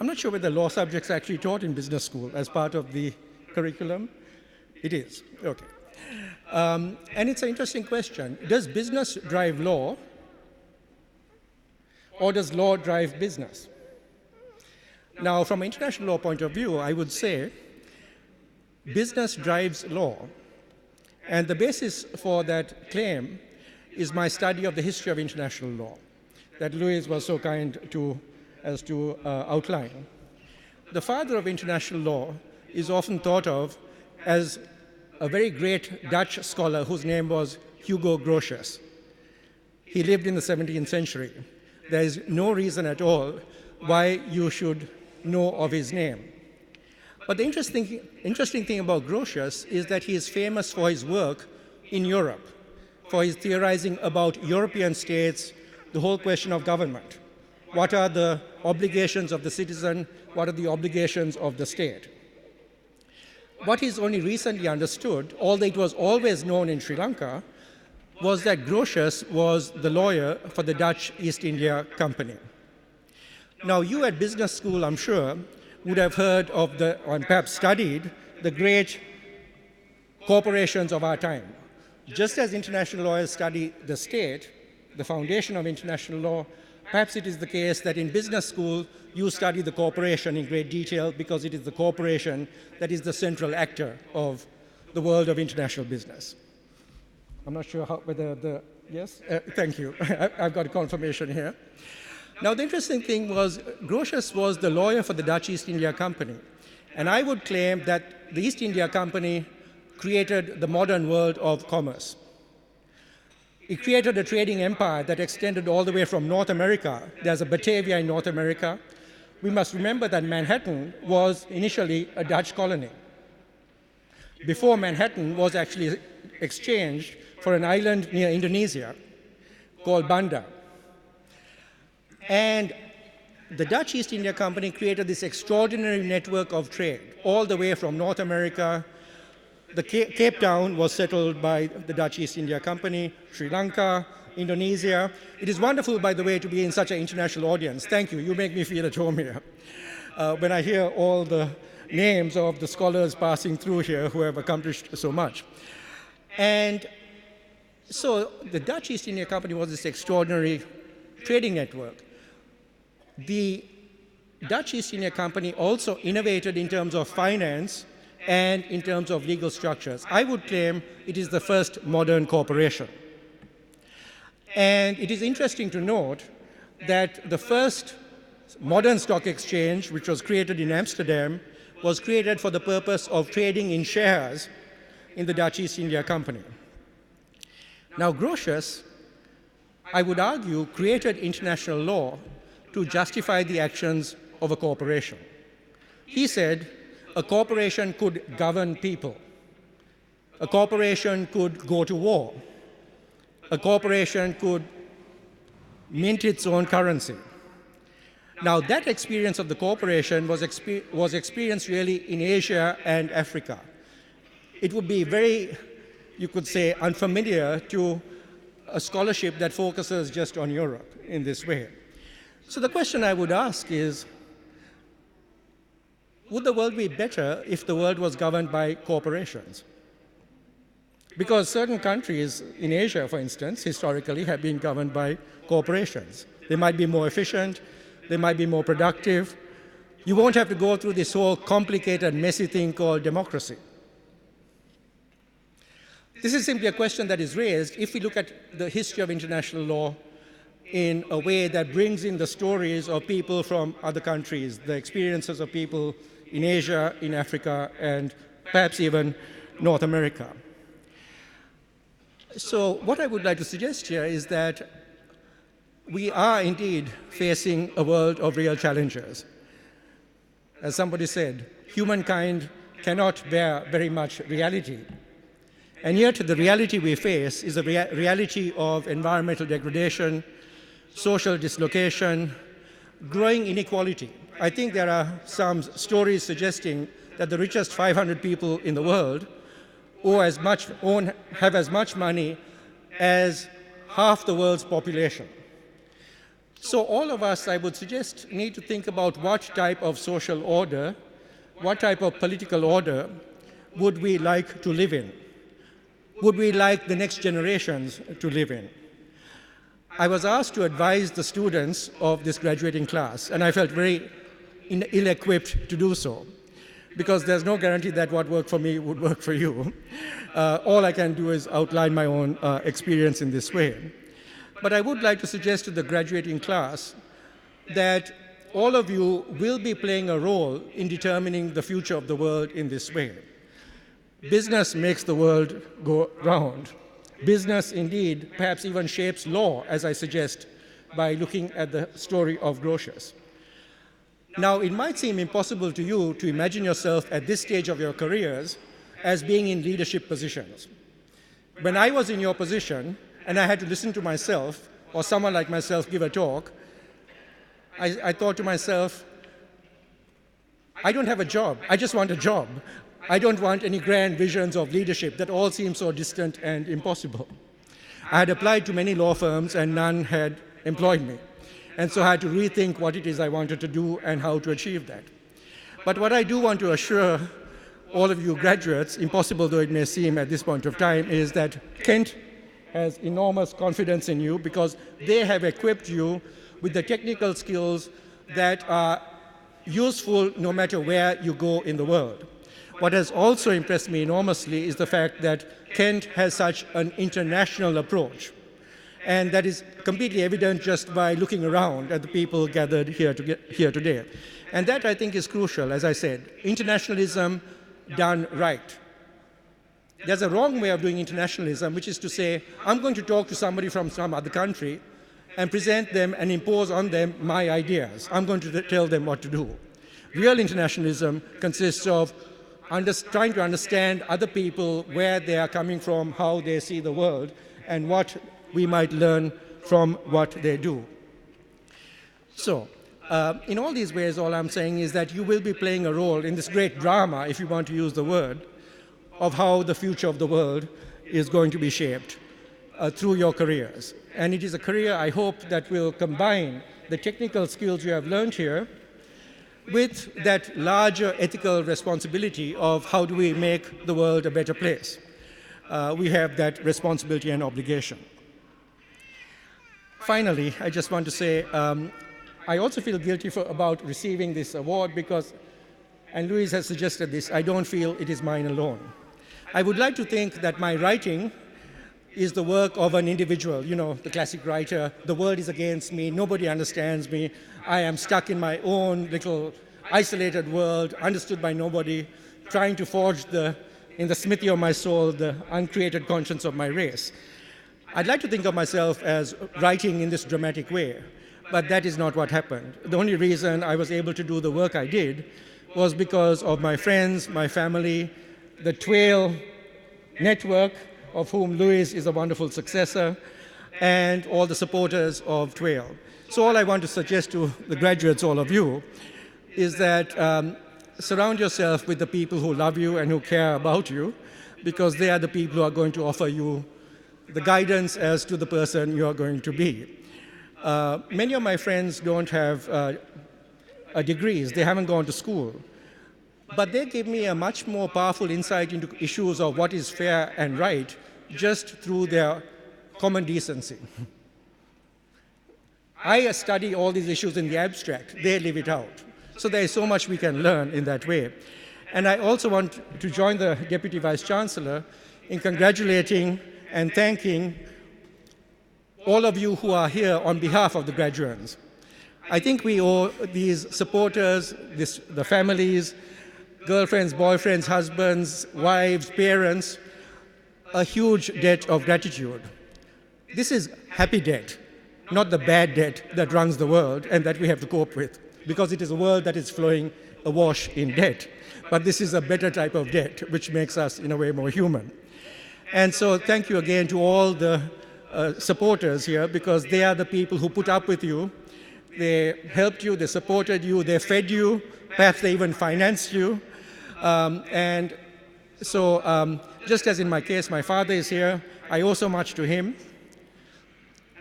I'm not sure whether law subjects are actually taught in business school as part of the curriculum. It is, okay. And it's an interesting question. Does business drive law, or does law drive business? Now, from an international law point of view, I would say business drives law. And the basis for that claim is my study of the history of international law that Louis was so kind to outline. The father of international law is often thought of as a very great Dutch scholar whose name was Hugo Grotius. He lived in the 17th century. There is no reason at all why you should know of his name. But the interesting thing about Grotius is that he is famous for his work in Europe, for his theorizing about European states, the whole question of government. What are the obligations of the citizen? What are the obligations of the state? What he's only recently understood, although it was always known in Sri Lanka, was that Grotius was the lawyer for the Dutch East India Company. Now, you at business school, I'm sure, would have heard of or perhaps studied the great corporations of our time. Just as international lawyers study the state, the foundation of international law, perhaps it is the case that in business school, you study the corporation in great detail because it is the corporation that is the central actor of the world of international business. I'm not sure whether yes? Thank you. I've got a confirmation here. Now, the interesting thing was Grotius was the lawyer for the Dutch East India Company. And I would claim that the East India Company created the modern world of commerce. It created a trading empire that extended all the way from North America. There's a Batavia in North America. We must remember that Manhattan was initially a Dutch colony. Before Manhattan was actually exchanged for an island near Indonesia called Banda. And the Dutch East India Company created this extraordinary network of trade all the way from North America. The Cape Town was settled by the Dutch East India Company, Sri Lanka, Indonesia. It is wonderful, by the way, to be in such an international audience. Thank you. You make me feel at home here. When I hear all the names of the scholars passing through here who have accomplished so much. And so the Dutch East India Company was this extraordinary trading network. The Dutch East India Company also innovated in terms of finance and in terms of legal structures. I would claim it is the first modern corporation. And it is interesting to note that the first modern stock exchange, which was created in Amsterdam, was created for the purpose of trading in shares in the Dutch East India Company. Now, Grotius, I would argue, created international law to justify the actions of a corporation. He said a corporation could govern people. A corporation could go to war. A corporation could mint its own currency. Now, that experience of the corporation was experienced really in Asia and Africa. It would be very, you could say, unfamiliar to a scholarship that focuses just on Europe in this way. So the question I would ask is, would the world be better if the world was governed by corporations? Because certain countries in Asia, for instance, historically have been governed by corporations. They might be more efficient, they might be more productive. You won't have to go through this whole complicated, messy thing called democracy. This is simply a question that is raised if we look at the history of international law in a way that brings in the stories of people from other countries, the experiences of people in Asia, in Africa, and perhaps even North America. So what I would like to suggest here is that we are indeed facing a world of real challenges. As somebody said, humankind cannot bear very much reality. And yet the reality we face is a reality of environmental degradation, social dislocation, growing inequality. I think there are some stories suggesting that the richest 500 people in the world have as much money as half the world's population. So all of us, I would suggest, need to think about what type of social order, what type of political order would we like to live in? Would we like the next generations to live in? I was asked to advise the students of this graduating class, and I felt very ill-equipped to do so, because there's no guarantee that what worked for me would work for you. All I can do is outline my own experience in this way. But I would like to suggest to the graduating class that all of you will be playing a role in determining the future of the world in this way. Business makes the world go round. Business, indeed, perhaps even shapes law, as I suggest, by looking at the story of grocers. Now, it might seem impossible to you to imagine yourself at this stage of your careers as being in leadership positions. When I was in your position, and I had to listen to myself, or someone like myself give a talk, I thought to myself, I don't have a job, I just want a job. I don't want any grand visions of leadership that all seem so distant and impossible. I had applied to many law firms and none had employed me. And so I had to rethink what it is I wanted to do and how to achieve that. But what I do want to assure all of you graduates, impossible though it may seem at this point of time, is that Kent has enormous confidence in you because they have equipped you with the technical skills that are useful no matter where you go in the world. What has also impressed me enormously is the fact that Kent has such an international approach. And that is completely evident just by looking around at the people gathered here today. And that, I think, is crucial, as I said. Internationalism done right. There's a wrong way of doing internationalism, which is to say, I'm going to talk to somebody from some other country and present them and impose on them my ideas. I'm going to tell them what to do. Real internationalism consists of trying to understand other people, where they are coming from, how they see the world, and what we might learn from what they do. So, in all these ways, all I'm saying is that you will be playing a role in this great drama, if you want to use the word, of how the future of the world is going to be shaped through your careers. And it is a career, I hope, that will combine the technical skills you have learned here with that larger ethical responsibility of how do we make the world a better place. We have that responsibility and obligation. Finally, I just want to say, I also feel guilty about receiving this award because, and Louise has suggested this, I don't feel it is mine alone. I would like to think that my writing is the work of an individual, you know, the classic writer, the world is against me, nobody understands me, I am stuck in my own little isolated world, understood by nobody, trying to forge in the smithy of my soul, the uncreated conscience of my race. I'd like to think of myself as writing in this dramatic way, but that is not what happened. The only reason I was able to do the work I did was because of my friends, my family, the TWAIL network, of whom Louis is a wonderful successor, and all the supporters of TWAIL. So all I want to suggest to the graduates, all of you, is that surround yourself with the people who love you and who care about you, because they are the people who are going to offer you the guidance as to the person you are going to be. Many of my friends don't have degrees, they haven't gone to school. but they give me a much more powerful insight into issues of what is fair and right just through their common decency. I study all these issues in the abstract. They live it out. So there is so much we can learn in that way. And I also want to join the Deputy Vice-Chancellor in congratulating and thanking all of you who are here on behalf of the graduates. I think we owe these supporters, the families, girlfriends, boyfriends, husbands, wives, parents, a huge debt of gratitude. This is happy debt, not the bad debt that runs the world and that we have to cope with, because it is a world that is flowing awash in debt. But this is a better type of debt, which makes us, in a way, more human. And so thank you again to all the supporters here, because they are the people who put up with you. They helped you, they supported you, they fed you, perhaps they even financed you. And so just as in my case, my father is here, I owe so much to him.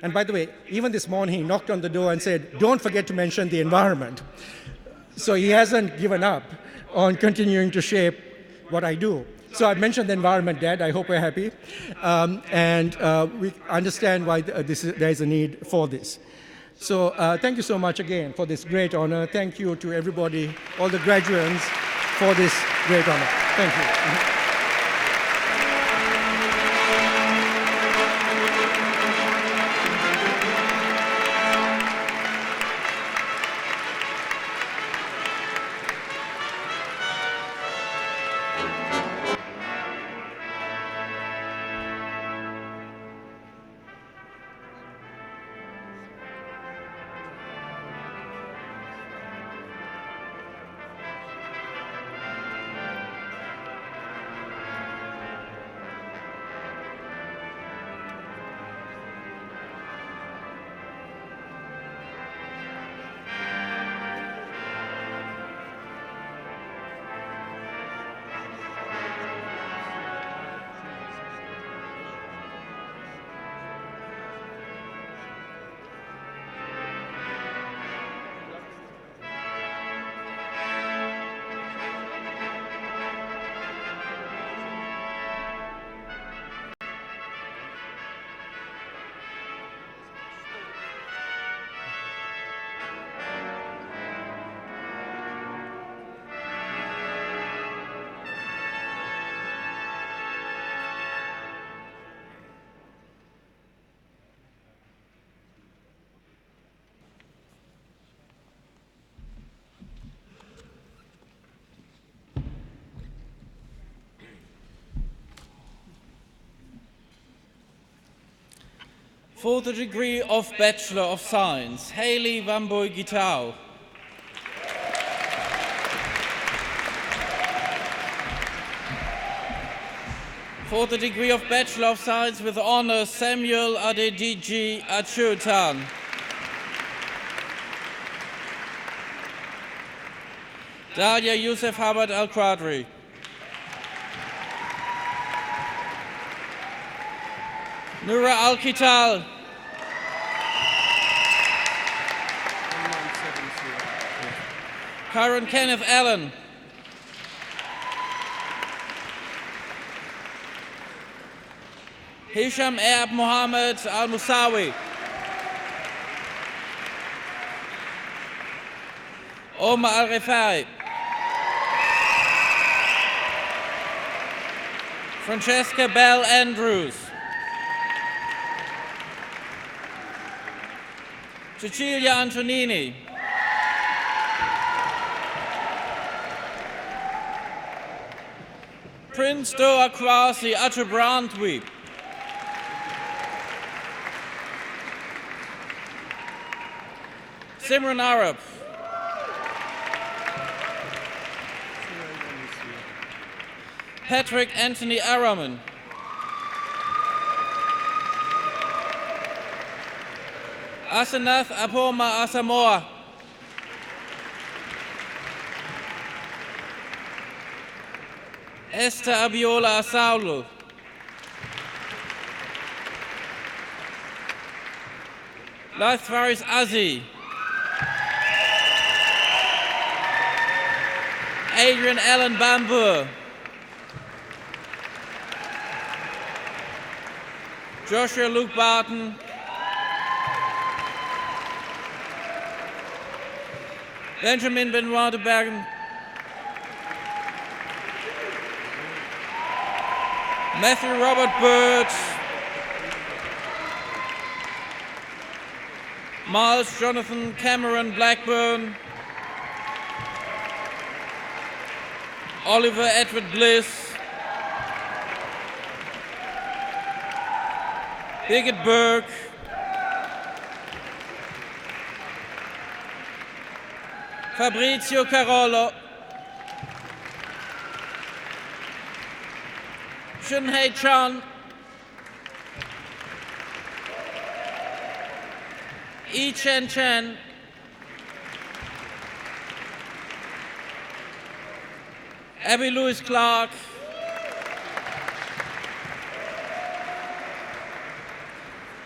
And by the way, even this morning he knocked on the door and said, don't forget to mention the environment. So he hasn't given up on continuing to shape what I do. So I mentioned the environment, Dad. I hope we're happy. And we understand why there is a need for this. So thank you so much again for this great honor. Thank you to everybody, all the graduates, for this great honor. Thank you. For the degree of Bachelor of Science, Haley Wamboy Gitau. For the degree of Bachelor of Science with honor, Samuel Adediji Achutan. Dalia Youssef Habad Al-Quadri. Nura Al-Kital. Karen Kenneth Allen. Hisham Erb Mohammed Al-Musawi. Omar Al-Rifai. Francesca Bell Andrews. Cecilia Antonini. Prince Doa Kwasi Achabrantwi. Simran Arab. Patrick Anthony Araman. Asanath Apoma Asamoah. Esther Abiola Asaulu. Laith Faris Azi. Adrian Allen Bambur, Joshua Luke Barton, Benjamin Benoit de Bergen, Matthew Robert Bird, Miles Jonathan Cameron Blackburn, Oliver Edward Bliss, Birgit Berg, Fabrizio Carollo, Shunhei Chan, Yi Chen Chen, Abby Louis Clark,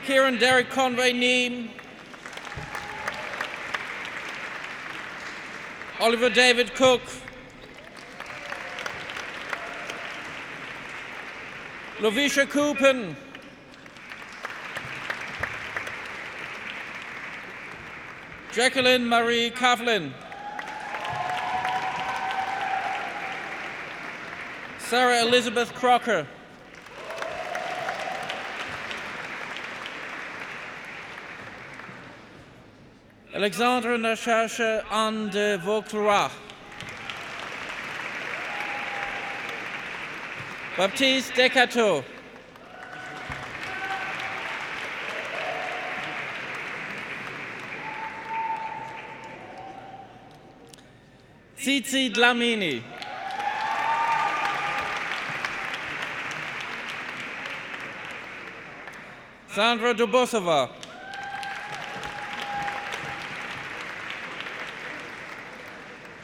Kieran Derek Conway Neem, Oliver David Cook, Lovisha Coopen, Jacqueline Marie Coughlin, Sarah Elizabeth Crocker, Alexandre Nachache Anne de Vauclois, Baptiste Decato, Tsitsi Dlamini, Sandra Dubosova,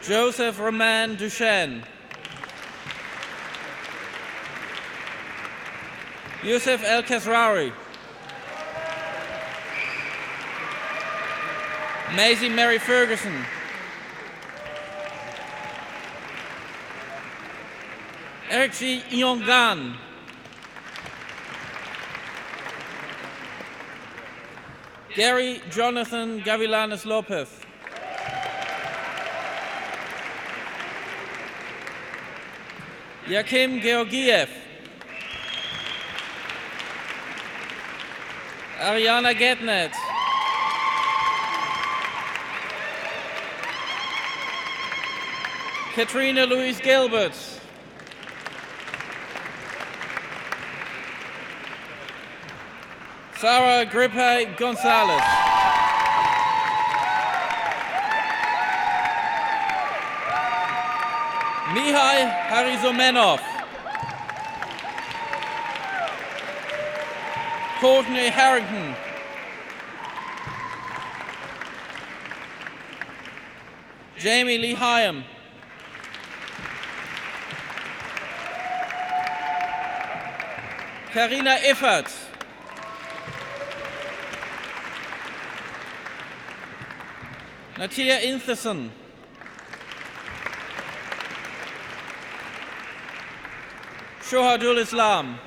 Joseph Roman Duchesne, Yusuf El Kasrawi, Maisie Mary Ferguson, Erchi Yongan, Gary Jonathan Gavilanes Lopez, Yakim Georgiev, Ariana Getnet, Katrina Louise Gilbert, Sarah Gripe Gonzalez, Mihai Harizomenov, Courtney Harrington, Jamie Lee Hyam, Karina Iffert, Natia Intheson, Shohadul Islam,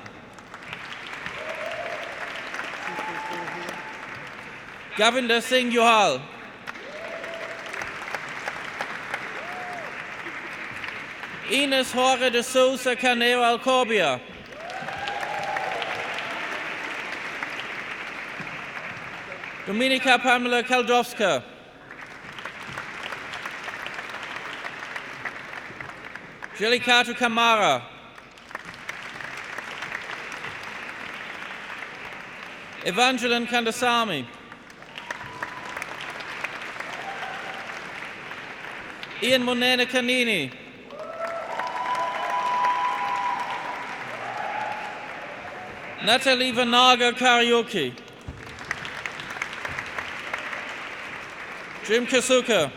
Govinder Singh Johal, Ines Jorge de Souza Caneo Alcobia, Dominika Pamela Kaldowska, Jelikatu Kamara, Evangeline Kandasamy, Ian Monene Kanini, Natalie Vanaga Karaoke, Jim Kasuka,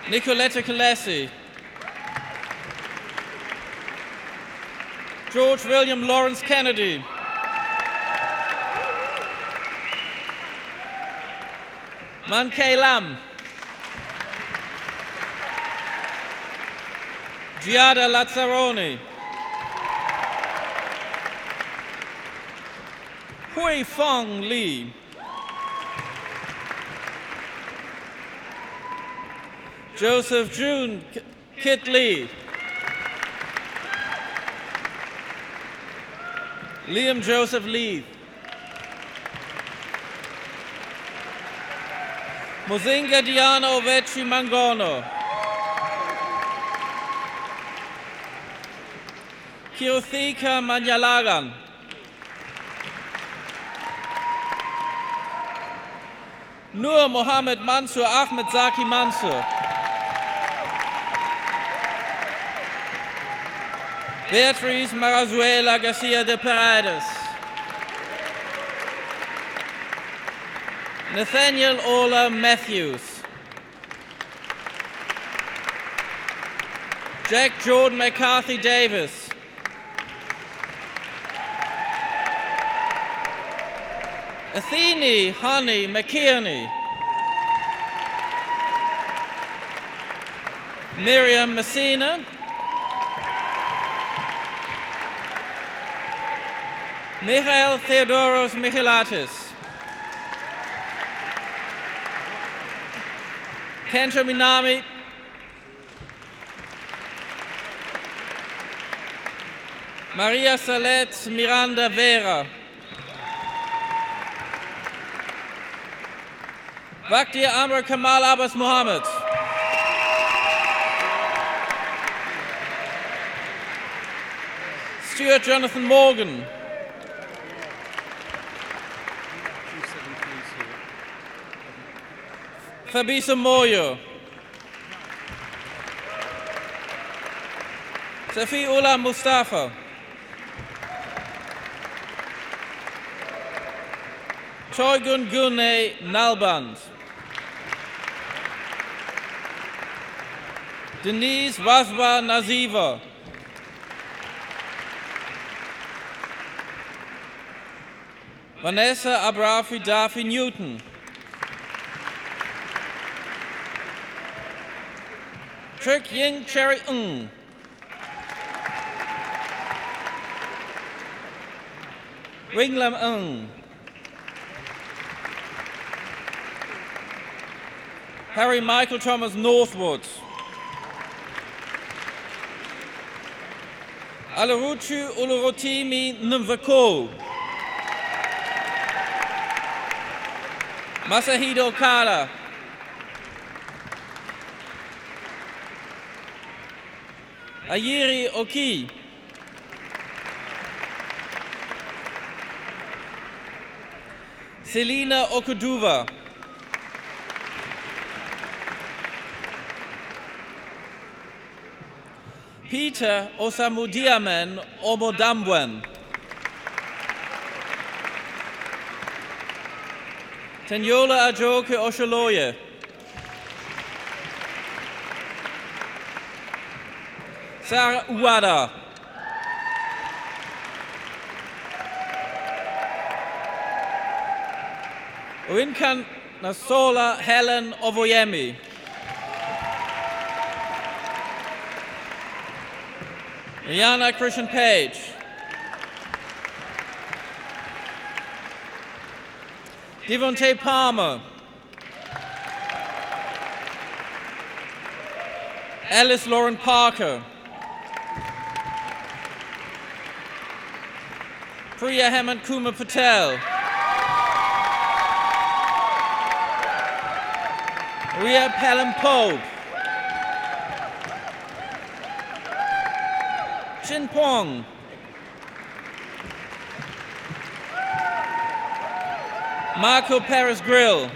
Nicoletta Kalesi, George William Lawrence Kennedy, Man K. Lam, Giada Lazzaroni. Hui Fong Li. Joseph June Kit Lee. Liam Joseph Lee. Mozinga Diana Ovechi Mangono. Kiyothika Manyalagan. Nur Mohammed Mansur Ahmed Zaki Mansur. Beatriz Marazuela Garcia de Paredes. Nathaniel Ola Matthews. Jack Jordan McCarthy Davis. Athene Honey McKierney. Miriam Messina. Michael Theodoros Michelatis. Kenta Minami. Maria Salet Miranda Vera. Vakti Amr Kamal Abbas Muhammad. Stuart Jonathan Morgan. Fabisa Moyo. Safi Ullah Mustafa. Toygun Gune Nalband. Denise Wasba Naziva. Vanessa Abrafi Dafi Newton. Trick Ying Cherry Ng. Winglam Ng. Harry Michael Thomas Northwood. Alaruchu Ulurotimi Nvako. Masahito Okada. Ayiri Oki. Selina Okuduva. Peter Osamudiamen Omodambwen. Tenyola Ajoke Osholoye. Sarah Uwada. Winkan Nasola Helen Ovoyemi. Yana Christian Page. Devontae Palmer. Alice Lauren Parker. Priya Hemant Kumar Patel. Ria Pelham Pope. Chin Pong. Marco Perez Grill.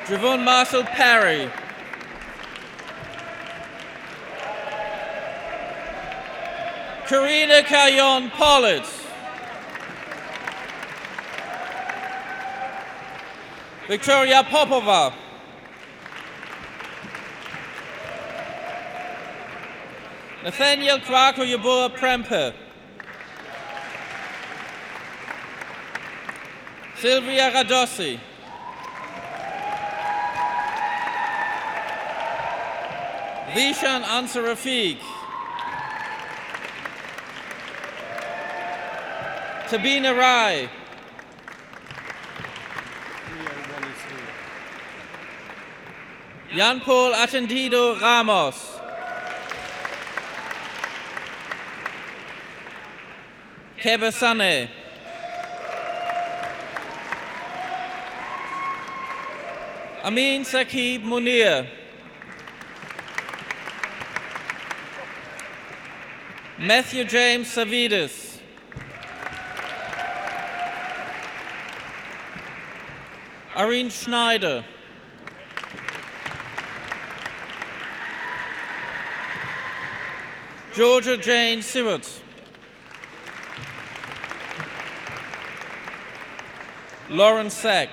Javon Marshall Parry. Karina Kayon Pollard. Victoria Popova. Nathaniel Kwako Yabua Premper. Sylvia Radossi. Vishan Ansar Rafiq. Tabina Rai. Jan Paul Atendido Ramos. Kebe Sane. Amin Sakib Munir. Matthew James Savidis. Irene Schneider. Georgia Jane Seward. Lauren Sack.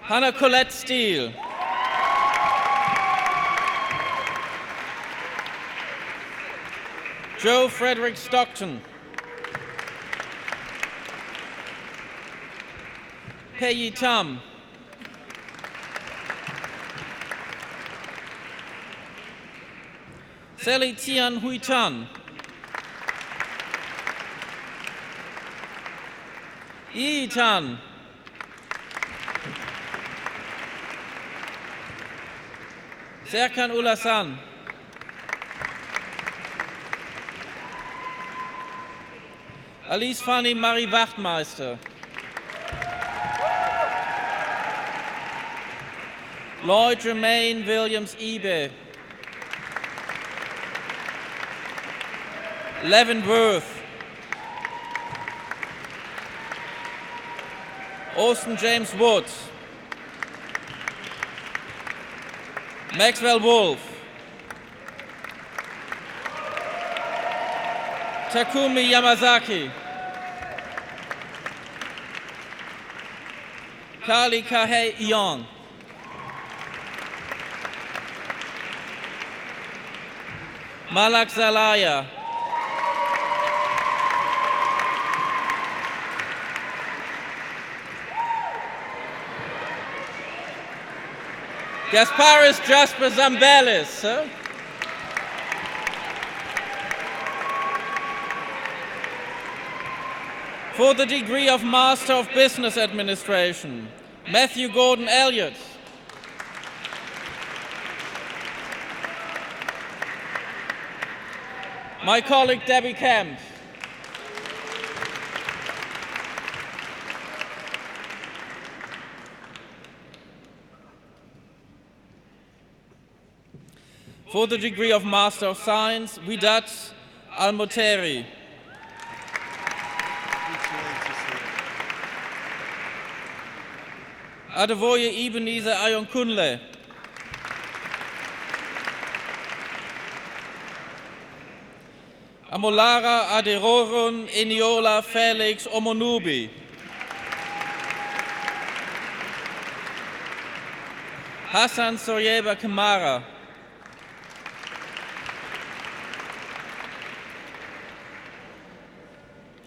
Hannah Colette Steele. Joe Frederick Stockton. Pei Tam. Sally Tian Hui Tan. Yi Tan. Serkan Ulasan. Alice Fanny Marie Wachtmeister. Lloyd Jermaine Williams Ebe. Levin Worth. Austin James Wood. Maxwell Wolf. Takumi Yamazaki. Kali Kahei Ion. Malak Zalaya. Gasparis Jasper Zambelis. Huh? For the degree of Master of Business Administration, Matthew Gordon Elliott. My colleague Debbie Kemp. For the degree of Master of Science, Vidat Almoteri. Adevoye Ebenezer Ayonkunle. Amolara Aderorun Eniola Felix Omonubi. Hassan Soryeba Kamara.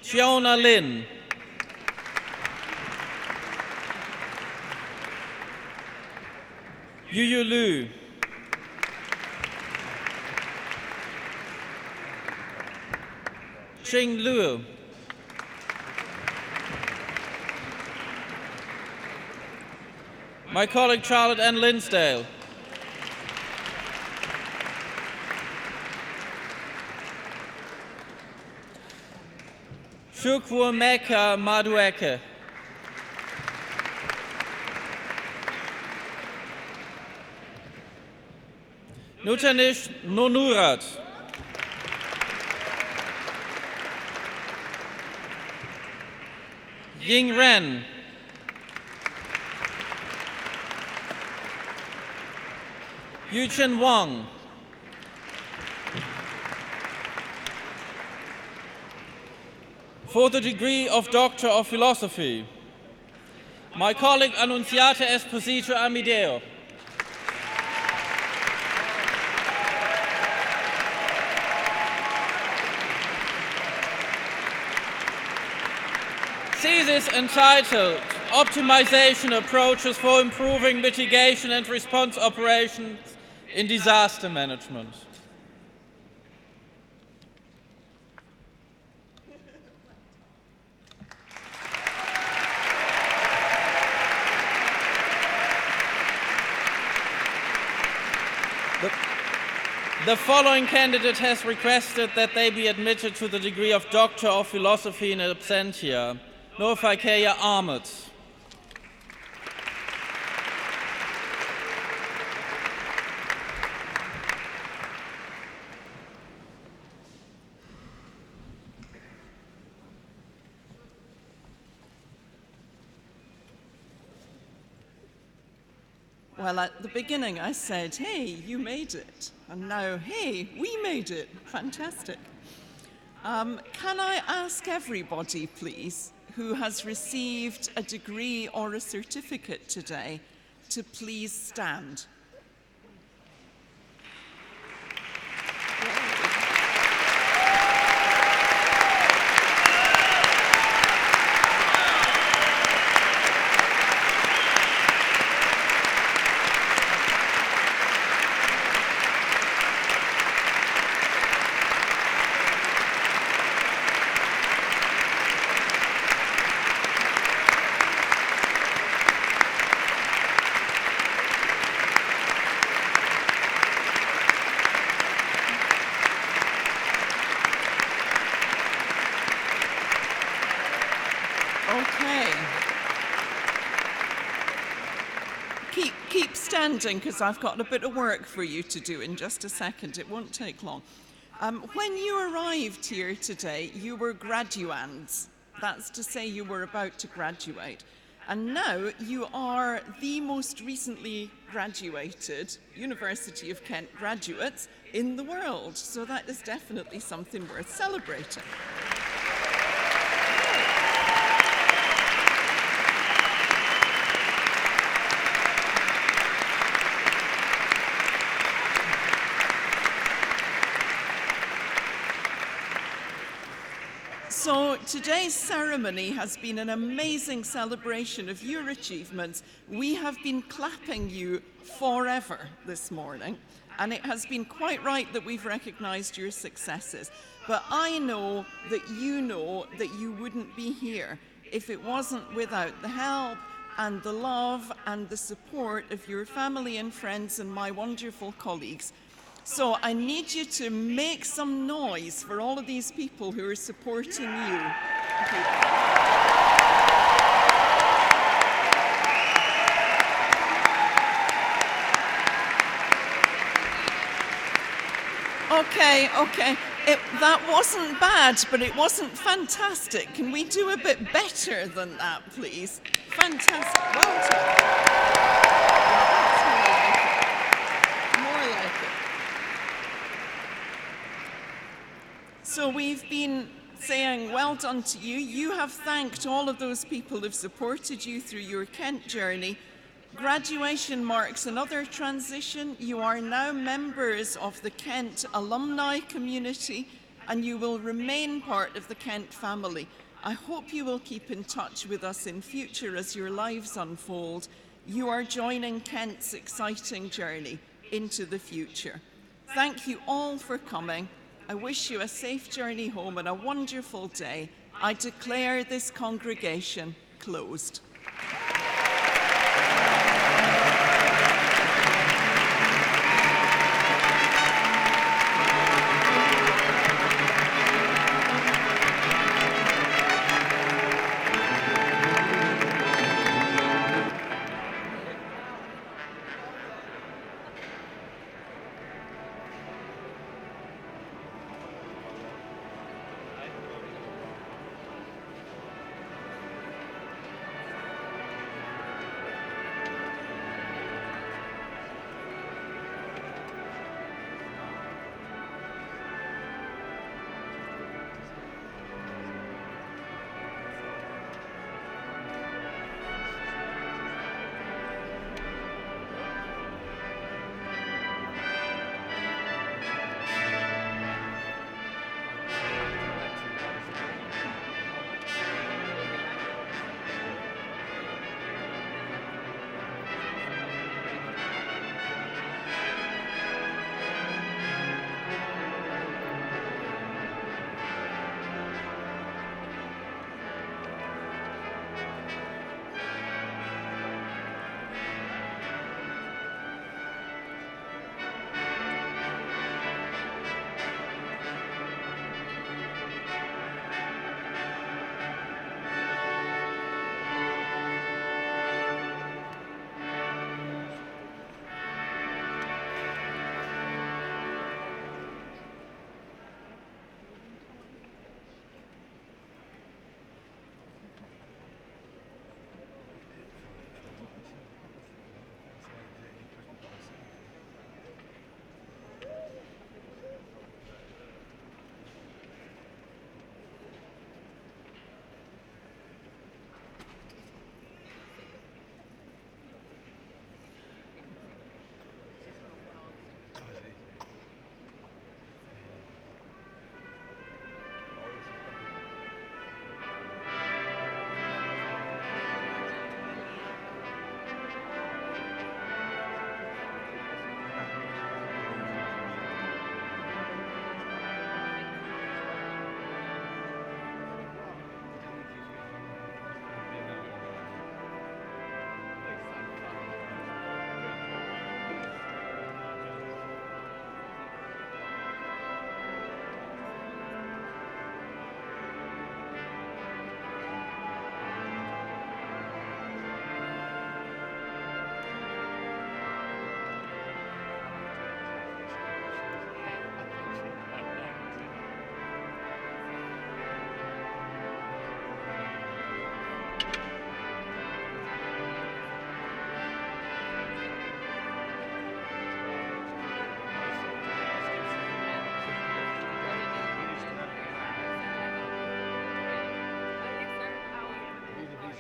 Fiona Lin. Yu Lu. Ching Luo. My colleague Charlotte Ann Linsdale. Shukwu Mecca Madueke. Nutanish Nonurat. Ying Ren. Yuchen Wang. For the degree of Doctor of Philosophy, my colleague Annunziata Esposito Amideo. Thesis entitled optimization approaches for improving mitigation and response operations in disaster management. The following candidate has requested that they be admitted to the degree of Doctor of Philosophy in absentia. Nurfakeya Ahmed. Well, at the beginning I said, hey, you made it. And now, hey, we made it. Fantastic. Can I ask everybody, please, who has received a degree or a certificate today to please stand? Okay. Keep standing, because I've got a bit of work for you to do in just a second. It won't take long. When you arrived here today, you were graduands. That's to say you were about to graduate. And now you are the most recently graduated University of Kent graduates in the world. So that is definitely something worth celebrating. So today's ceremony has been an amazing celebration of your achievements. We have been clapping you forever this morning, and it has been quite right that we've recognized your successes. But I know that you wouldn't be here if it wasn't without the help and the love and the support of your family and friends and my wonderful colleagues. So I need you to make some noise for all of these people who are supporting you. Okay. That wasn't bad, but it wasn't fantastic. Can we do a bit better than that, please? Fantastic. Well done. More like it. So we've been saying well done to you. You have thanked all of those people who've supported you through your Kent journey. Graduation marks another transition. You are now members of the Kent alumni community, and you will remain part of the Kent family. I hope you will keep in touch with us in future as your lives unfold. You are joining Kent's exciting journey into the future. Thank you all for coming. I wish you a safe journey home and a wonderful day. I declare this congregation closed.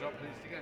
shop needs to go.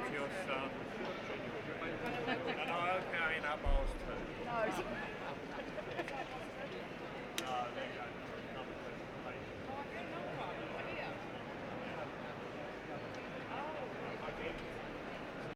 to your son. And I hope you're in our bowls too. No. Oh, there you go.